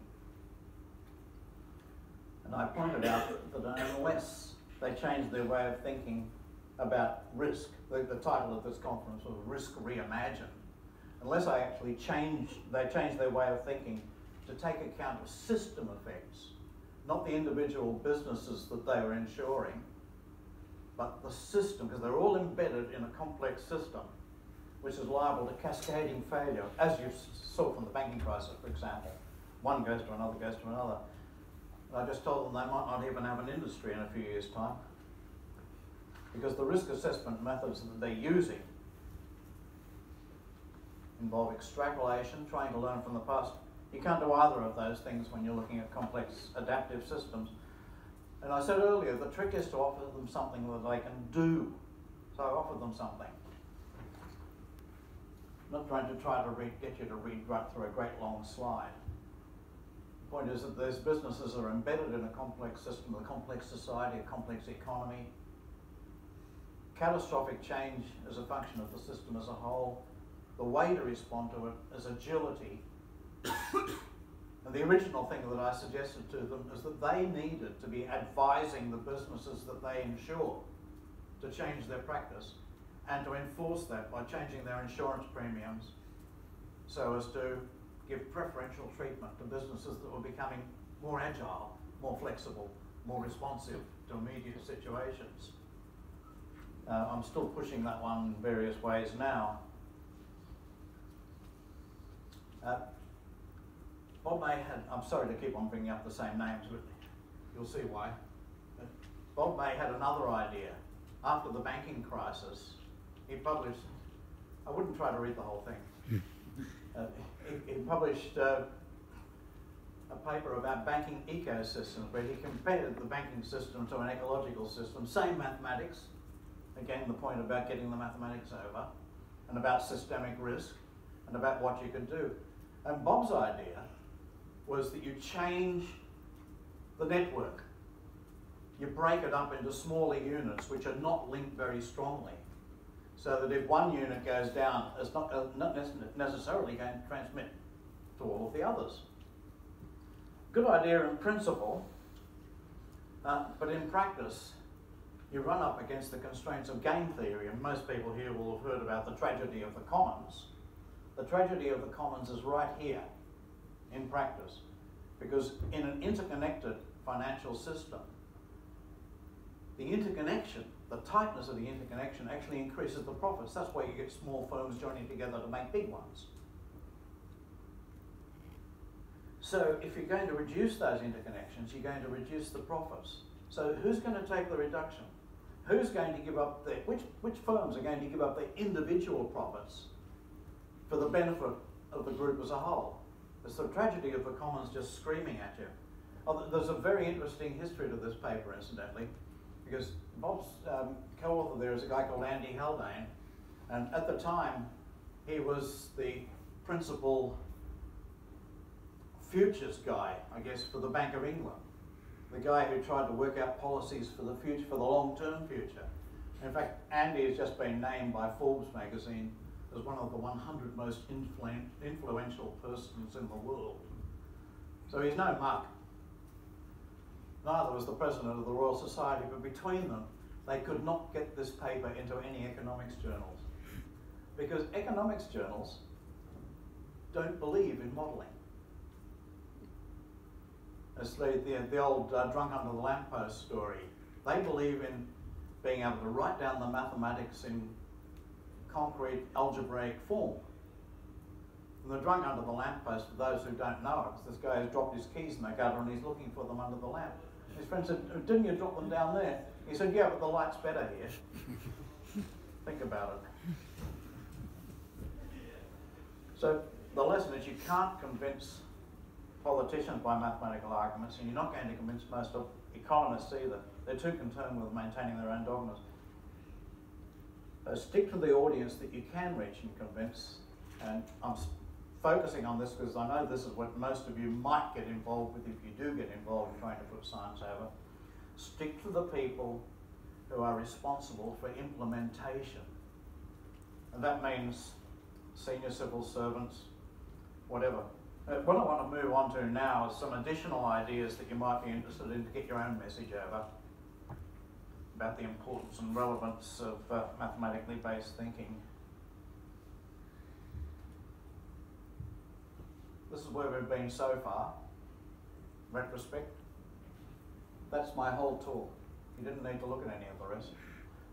And I pointed out that unless they changed their way of thinking about risk, the title of this conference was Risk Reimagined, unless they changed their way of thinking to take account of system effects, not the individual businesses that they were insuring, but the system, because they're all embedded in a complex system which is liable to cascading failure, as you saw from the banking crisis, for example. One goes to another, goes to another. And I just told them they might not even have an industry in a few years' time, because the risk assessment methods that they're using involve extrapolation, trying to learn from the past. You can't do either of those things when you're looking at complex adaptive systems. And I said earlier, the trick is to offer them something that they can do. So I offered them something. I'm not trying to get you to read right through a great long slide. The point is that those businesses are embedded in a complex system, a complex society, a complex economy. Catastrophic change is a function of the system as a whole. The way to respond to it is agility. And the original thing that I suggested to them is that they needed to be advising the businesses that they insure to change their practice, and to enforce that by changing their insurance premiums so as to give preferential treatment to businesses that were becoming more agile, more flexible, more responsive to immediate situations. I'm still pushing that one in various ways now. Bob May had, I'm sorry to keep on bringing up the same names, but you'll see why. Bob May had another idea. After the banking crisis, he published, I wouldn't try to read the whole thing. He published a paper about banking ecosystems where he compared the banking system to an ecological system, same mathematics, again the point about getting the mathematics over, and about systemic risk, and about what you could do. And Bob's idea was that you change the network. You break it up into smaller units which are not linked very strongly, so that if one unit goes down, it's not necessarily going to transmit to all of the others. Good idea in principle, but in practice, you run up against the constraints of game theory, and most people here will have heard about the tragedy of the commons. The tragedy of the commons is right here in practice, because in an interconnected financial system, the interconnection, the tightness of the interconnection actually increases the profits. That's why you get small firms joining together to make big ones. So if you're going to reduce those interconnections, you're going to reduce the profits. So who's going to take the reduction? Who's going to give up their, which firms are going to give up their individual profits for the benefit of the group as a whole? It's the tragedy of the commons just screaming at you. Oh, there's a very interesting history to this paper, incidentally, because Bob's co-author there is a guy called Andy Haldane, and at the time he was the principal futures guy, I guess, for the Bank of England. The guy who tried to work out policies for the future, for the long-term future. In fact, Andy has just been named by Forbes magazine as one of the 100 most influential persons in the world. So he's no muck. Neither was the president of the Royal Society, but between them, they could not get this paper into any economics journals, because economics journals don't believe in modelling. It's the old drunk under the lamppost story. They believe in being able to write down the mathematics in concrete algebraic form. And the drunk under the lamppost, for those who don't know it, this guy has dropped his keys in the gutter and he's looking for them under the lamp. His friend said, "Didn't you drop them down there?" He said, "Yeah, but the light's better here." Think about it. So the lesson is you can't convince politicians by mathematical arguments, and you're not going to convince most of economists either. They're too concerned with maintaining their own dogmas. So stick to the audience that you can reach and convince, and I'm focusing on this because I know this is what most of you might get involved with if you do get involved in trying to put science over. Stick to the people who are responsible for implementation. And that means senior civil servants, whatever. What I want to move on to now is some additional ideas that you might be interested in to get your own message over about the importance and relevance of mathematically based thinking. This is where we've been so far. Retrospect. That's my whole talk. You didn't need to look at any of the rest.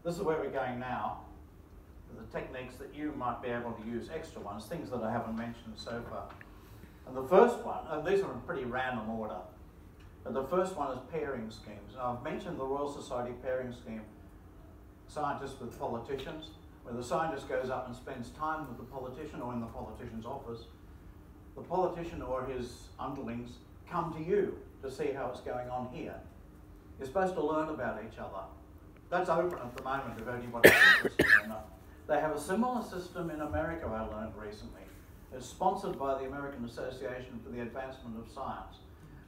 This is where we're going now. the techniques that you might be able to use, extra ones, things that I haven't mentioned so far. And the first one, and these are in pretty random order, but the first one is pairing schemes. Now I've mentioned the Royal Society pairing scheme, scientists with politicians, where the scientist goes up and spends time with the politician or in the politician's office. The politician or his underlings come to you to see how it's going on here. You're supposed to learn about each other. That's open at the moment if anybody's interested or not. They have a similar system in America, I learned recently. It's sponsored by the American Association for the Advancement of Science,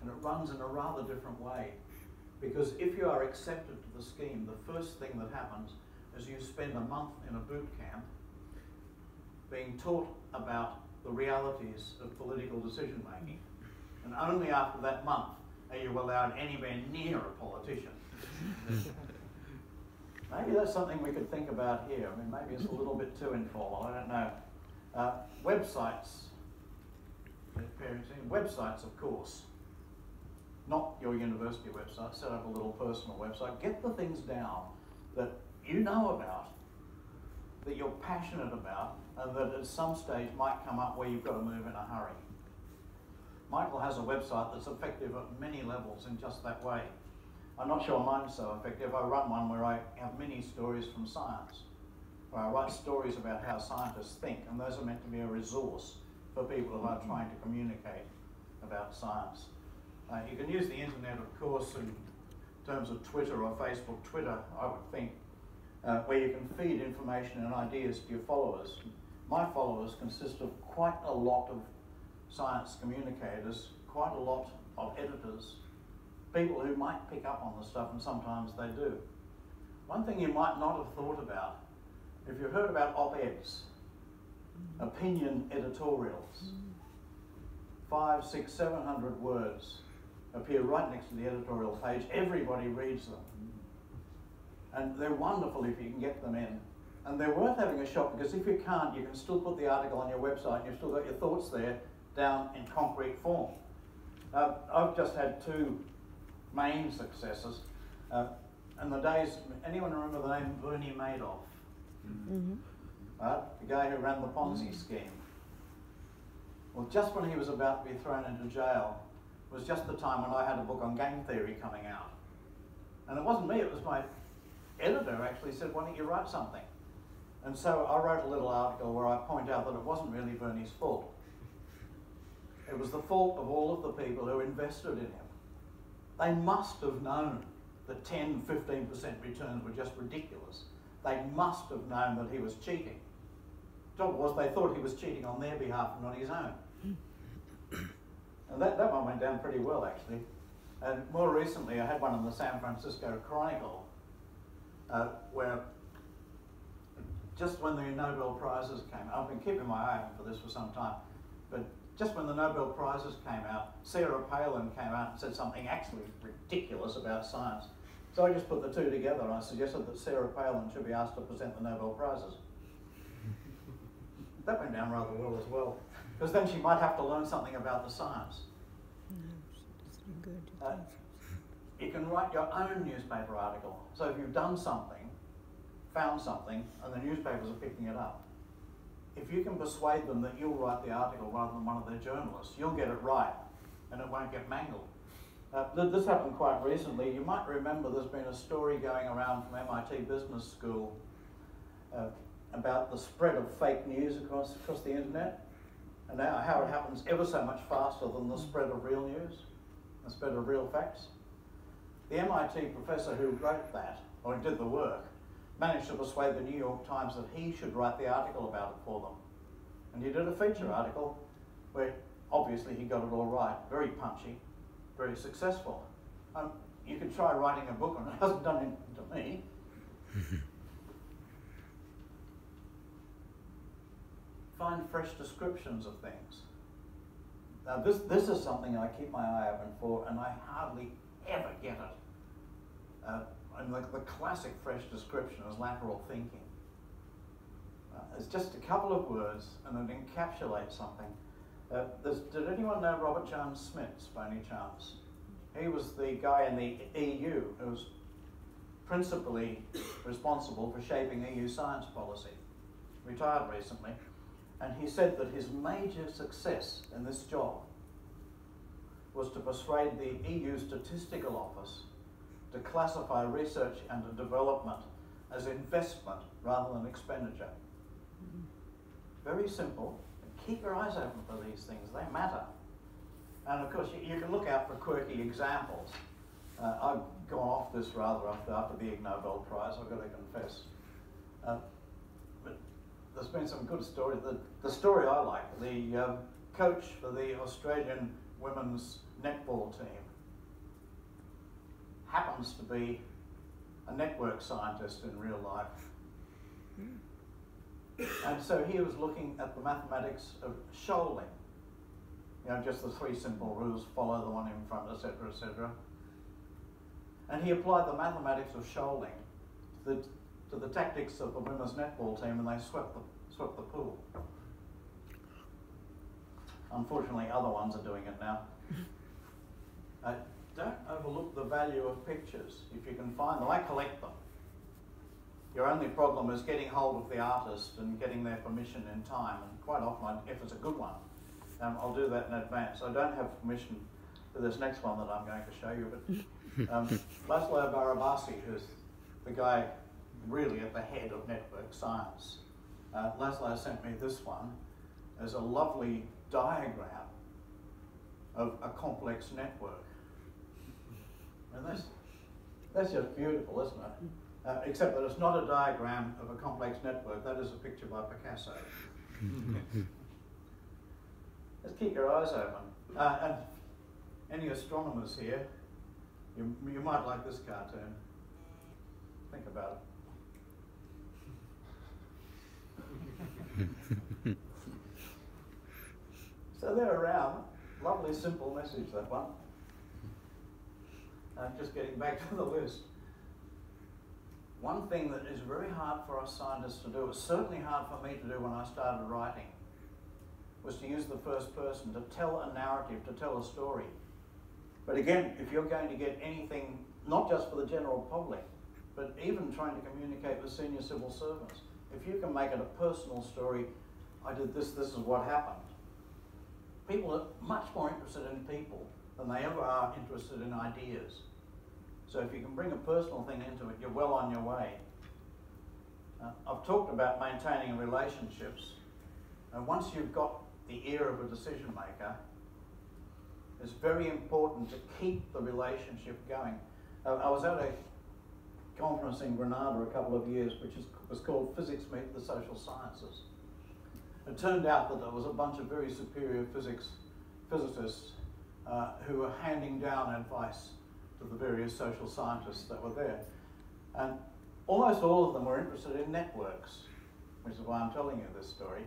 and it runs in a rather different way. Because if you are accepted to the scheme, the first thing that happens is you spend a month in a boot camp being taught about the realities of political decision making. And only after that month are you allowed anywhere near a politician. Maybe that's something we could think about here. I mean, maybe it's a little bit too informal, I don't know. Websites. Websites, of course. Not your university website. Set up a little personal website. Get the things down that you know about, that you're passionate about, and that at some stage might come up where you've got to move in a hurry. Michael has a website that's effective at many levels in just that way. I'm not sure mine's so effective. I run one where I have mini stories from science, where I write stories about how scientists think, and those are meant to be a resource for people who are trying to communicate about science. You can use the internet, of course, in terms of Twitter or Facebook. Twitter, I would think, where you can feed information and ideas to your followers. My followers consist of quite a lot of science communicators, quite a lot of editors, people who might pick up on the stuff, and sometimes they do. One thing you might not have thought about, if you've heard about op-eds, opinion editorials, 500, 600, 700 words appear right next to the editorial page. Everybody reads them. And they're wonderful if you can get them in. And they're worth having a shot, because if you can't, you can still put the article on your website and you've still got your thoughts there down in concrete form. I've just had two main successes. And the days, anyone remember the name Bernie Madoff? Mm-hmm. The guy who ran the Ponzi scheme. Well, just when he was about to be thrown into jail was just the time when I had a book on game theory coming out. And it wasn't me, it was my editor actually said, why don't you write something? And so I wrote a little article where I point out that it wasn't really Bernie's fault. It was the fault of all of the people who invested in him. They must have known that 10, 15% returns were just ridiculous. They must have known that he was cheating. The trouble was they thought he was cheating on their behalf and not his own. And that one went down pretty well, actually. And more recently, I had one in the San Francisco Chronicle, where just when the Nobel Prizes came, I've been keeping my eye out for this for some time, but just when the Nobel Prizes came out, Sarah Palin came out and said something actually ridiculous about science. So I just put the two together and I suggested that Sarah Palin should be asked to present the Nobel Prizes. That went down rather well as well, because then she might have to learn something about the science. You can write your own newspaper article. So if you've done something, found something, and the newspapers are picking it up, if you can persuade them that you'll write the article rather than one of their journalists, you'll get it right, and it won't get mangled. This happened quite recently. You might remember there's been a story going around from MIT Business School about the spread of fake news across the internet, and now how it happens ever so much faster than the spread of real news, the spread of real facts. The MIT professor who wrote that, or did the work, managed to persuade the New York Times that he should write the article about it for them. And he did a feature article where obviously he got it all right, very punchy, very successful. You could try writing a book on it, it hasn't done it to me. Find fresh descriptions of things. Now this is something I keep my eye open for, and I hardly ever get it. And the classic fresh description is lateral thinking. It's just a couple of words and it encapsulates something. Did anyone know Robert Jones Smits by any chance? He was the guy in the EU who was principally responsible for shaping EU science policy. retired recently, and he said that his major success in this job was to persuade the EU Statistical Office to classify research and development as investment rather than expenditure. Very simple. Keep your eyes open for these things, they matter. And of course, you can look out for quirky examples. I've gone off this rather after the Ig Nobel Prize, I've got to confess. But there's been some good stories. The story I like, the coach for the Australian women's netball team happens to be a network scientist in real life. And so he was looking at the mathematics of shoaling. You know, just the three simple rules, follow the one in front, etc., etc. And he applied the mathematics of shoaling to the tactics of the women's netball team, and they swept the pool. Unfortunately, other ones are doing it now. Don't overlook the value of pictures if you can find them. I collect them. Your only problem is getting hold of the artist and getting their permission in time, and quite often, if it's a good one, I'll do that in advance. I don't have permission for this next one that I'm going to show you, but Laszlo Barabasi, who's the guy really at the head of network science, Laszlo sent me this one as a lovely diagram of a complex network. And that's just beautiful, isn't it? Except that it's not a diagram of a complex network, that is a picture by Picasso. Just keep your eyes open. And any astronomers here, you might like this cartoon. Think about it. So they're around. Lovely, simple message, that one. Just getting back to the list. One thing that is very hard for us scientists to do, it was certainly hard for me to do when I started writing, was to use the first person, to tell a narrative, to tell a story. But again, if you're going to get anything, not just for the general public, but even trying to communicate with senior civil servants, if you can make it a personal story, I did this, this is what happened. People are much more interested in people than they ever are interested in ideas. So if you can bring a personal thing into it, you're well on your way. I've talked about maintaining relationships. And once you've got the ear of a decision maker, it's very important to keep the relationship going. I was at a conference in Granada a couple of years, which was called Physics Meet the Social Sciences. It turned out that there was a bunch of very superior physicists who were handing down advice to the various social scientists that were there. And almost all of them were interested in networks, which is why I'm telling you this story.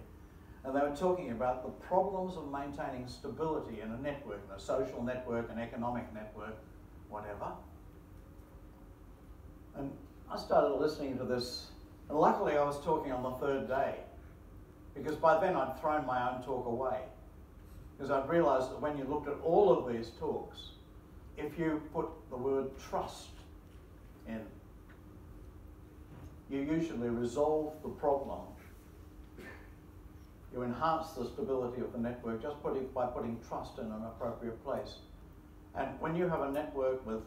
And they were talking about the problems of maintaining stability in a network, in a social network, an economic network, whatever. And I started listening to this, and luckily I was talking on the third day, because by then I'd thrown my own talk away. Because I'd realised that when you looked at all of these talks, if you put the word trust in, you usually resolve the problem. You enhance the stability of the network just by putting trust in an appropriate place. And when you have a network with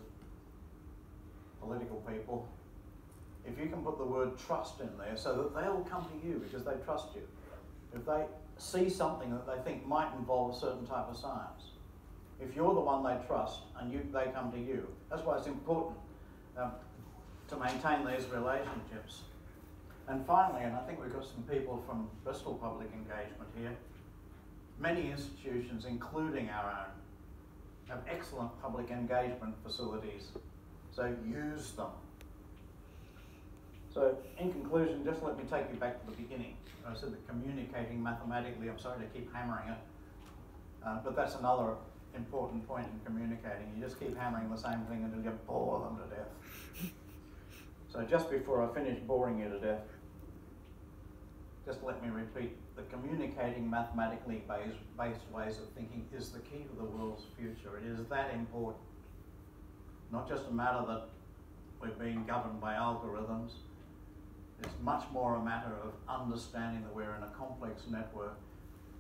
political people, if you can put the word trust in there so that they'll come to you because they trust you. If they see something that they think might involve a certain type of science, if you're the one they trust and they come to you, that's why it's important to maintain these relationships. And finally, and I think we've got some people from Bristol Public Engagement here, many institutions, including our own, have excellent public engagement facilities, so use them. So in conclusion, just let me take you back to the beginning. I said that communicating mathematically, I'm sorry to keep hammering it, but that's another important point in communicating. You just keep hammering the same thing until you bore them to death. So just before I finish boring you to death, just let me repeat that communicating mathematically based ways of thinking is the key to the world's future. It is that important. Not just a matter that we're being governed by algorithms. It's much more a matter of understanding that we're in a complex network.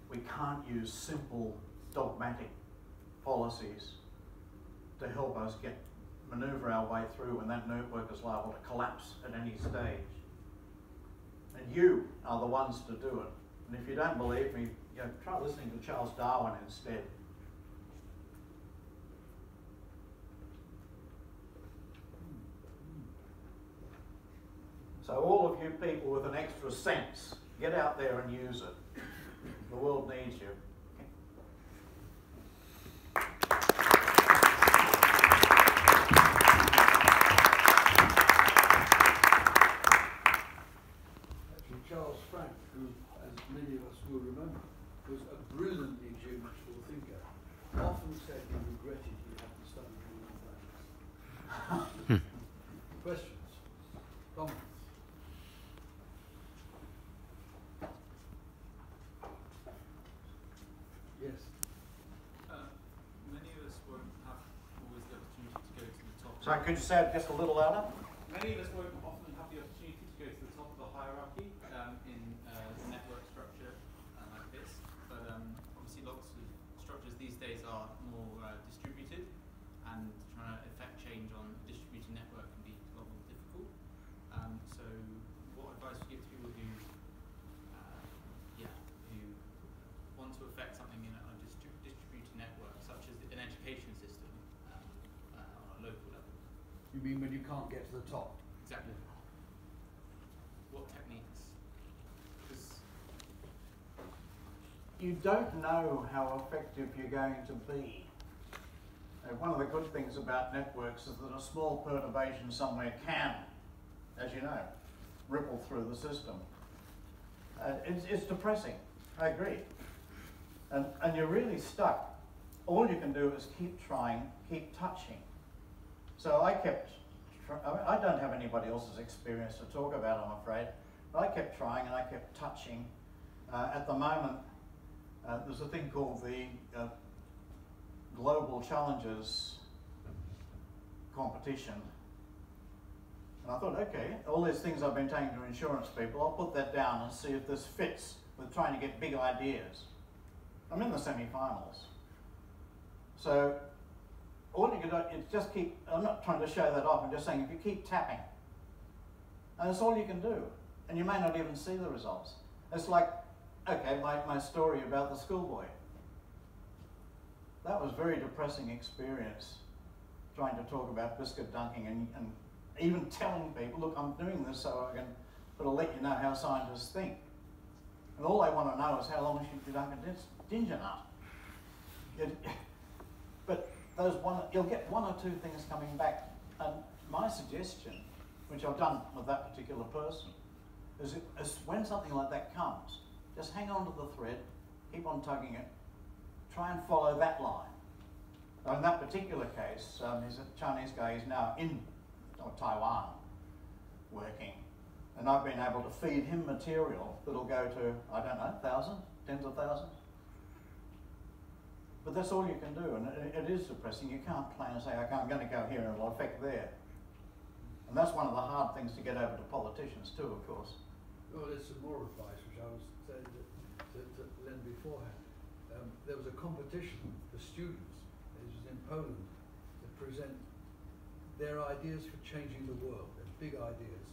We can't use simple dogmatic policies to help us maneuver our way through when that network is liable to collapse at any stage. And you are the ones to do it. And if you don't believe me, try listening to Charles Darwin instead. So all of you people with an extra sense, get out there and use it. The world needs you. Actually, Charles Frank, who, as many of us will remember, was a brilliantly geometrical thinker, often said he regretted he hadn't studied mathematics. Questions? Comments? Yes. Many of us won't have always the opportunity to go to the top. Sorry, could you say it just a little louder? Many of us won't often have the opportunity to go to the top of the hierarchy in the network structure like this. But obviously lots of structures these days are more distributed, and trying to effect change on a distributed network can be a lot more difficult. So what advice would you give to people who want to affect something in a distributed network, such as an education system on a local level? You mean when you can't get to the top? Exactly. What techniques? You don't know how effective you're going to be. One of the good things about networks is that a small perturbation somewhere can, as you know, ripple through the system. It's depressing, I agree. And you're really stuck. All you can do is keep trying, keep touching. So I don't have anybody else's experience to talk about, I'm afraid, but I kept trying and I kept touching. At the moment, there's a thing called the Global Challenges competition. And I thought, okay, all these things I've been taking to insurance people, I'll put that down and see if this fits with trying to get big ideas. I'm in the semi-finals. So all you can do is just keep, I'm not trying to show that off, I'm just saying if you keep tapping, and that's all you can do, and you may not even see the results. It's like, okay, my story about the schoolboy. That was a very depressing experience, trying to talk about biscuit dunking and even telling people, look, I'm doing this so I can sort of let you know how scientists think. And all they want to know is how long should you dunk a ginger nut. But you'll get one or two things coming back. And my suggestion, which I've done with that particular person, is when something like that comes, just hang on to the thread, keep on tugging it, try and follow that line. Now in that particular case, he's a Chinese guy, he's now in Taiwan working, and I've been able to feed him material that'll go to, I don't know, thousands, tens of thousands. But that's all you can do, and it is depressing. You can't plan and say, okay, I'm going to go here and it'll affect there. And that's one of the hard things to get over to politicians too, of course. Well, there's some more advice which I was saying to Len beforehand. There was a competition for students, it was in Poland, to present their ideas for changing the world, their big ideas.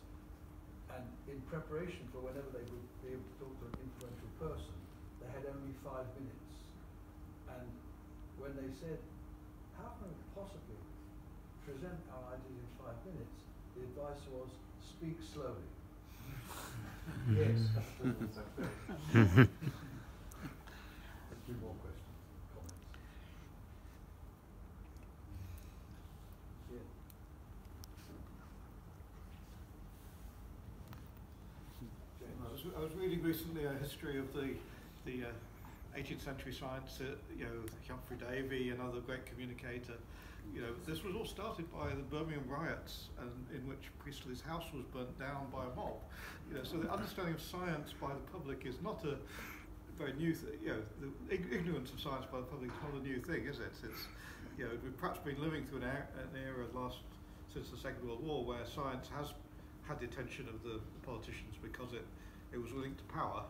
And in preparation for whenever they would be able to talk to an influential person, they had only 5 minutes. And when they said, how can we possibly present our ideas in 5 minutes, the advice was, speak slowly. Yes. A few more questions, comments. Yeah. I was reading recently a history of the 18th century science, Humphrey Davy, another great communicator. This was all started by the Birmingham riots, and in which Priestley's house was burnt down by a mob. So the understanding of science by the public is not a very new thing. The ignorance of science by the public is not a new thing, is it? We've perhaps been living through an era since the Second World War where science has had the attention of the politicians because it was linked to power.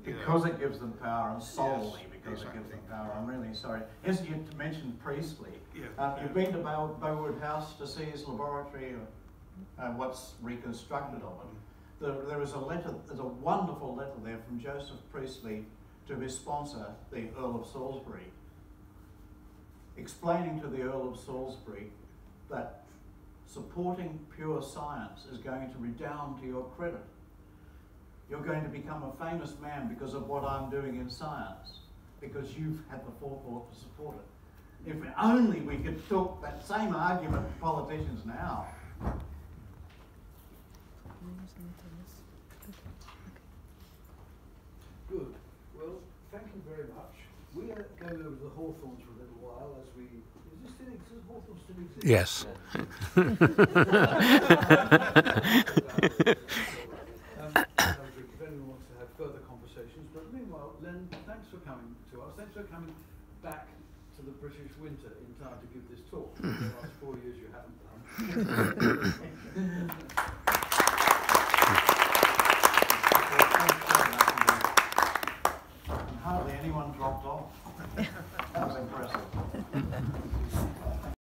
Because it gives them power, and solely because exactly. it gives them power. I'm really sorry. Yes, you mentioned Priestley. Yeah. You've been to Bowood House to see his laboratory, what's reconstructed of it. There is a letter, there's a wonderful letter there from Joseph Priestley to his sponsor, the Earl of Salisbury, explaining to the Earl of Salisbury that supporting pure science is going to redound to your credit. You're going to become a famous man because of what I'm doing in science, because you've had the forethought to support it. If only we could talk that same argument to politicians now. Good. Well, thank you very much. We are going over to the Hawthorns for a little while as we... Is this still exist? Hawthorns still exist? Yes. If anyone wants to have further conversations. But meanwhile, Len, thanks for coming to us. Thanks for coming back to the British winter in time to give this talk. For the last 4 years you haven't done. And hardly anyone dropped off.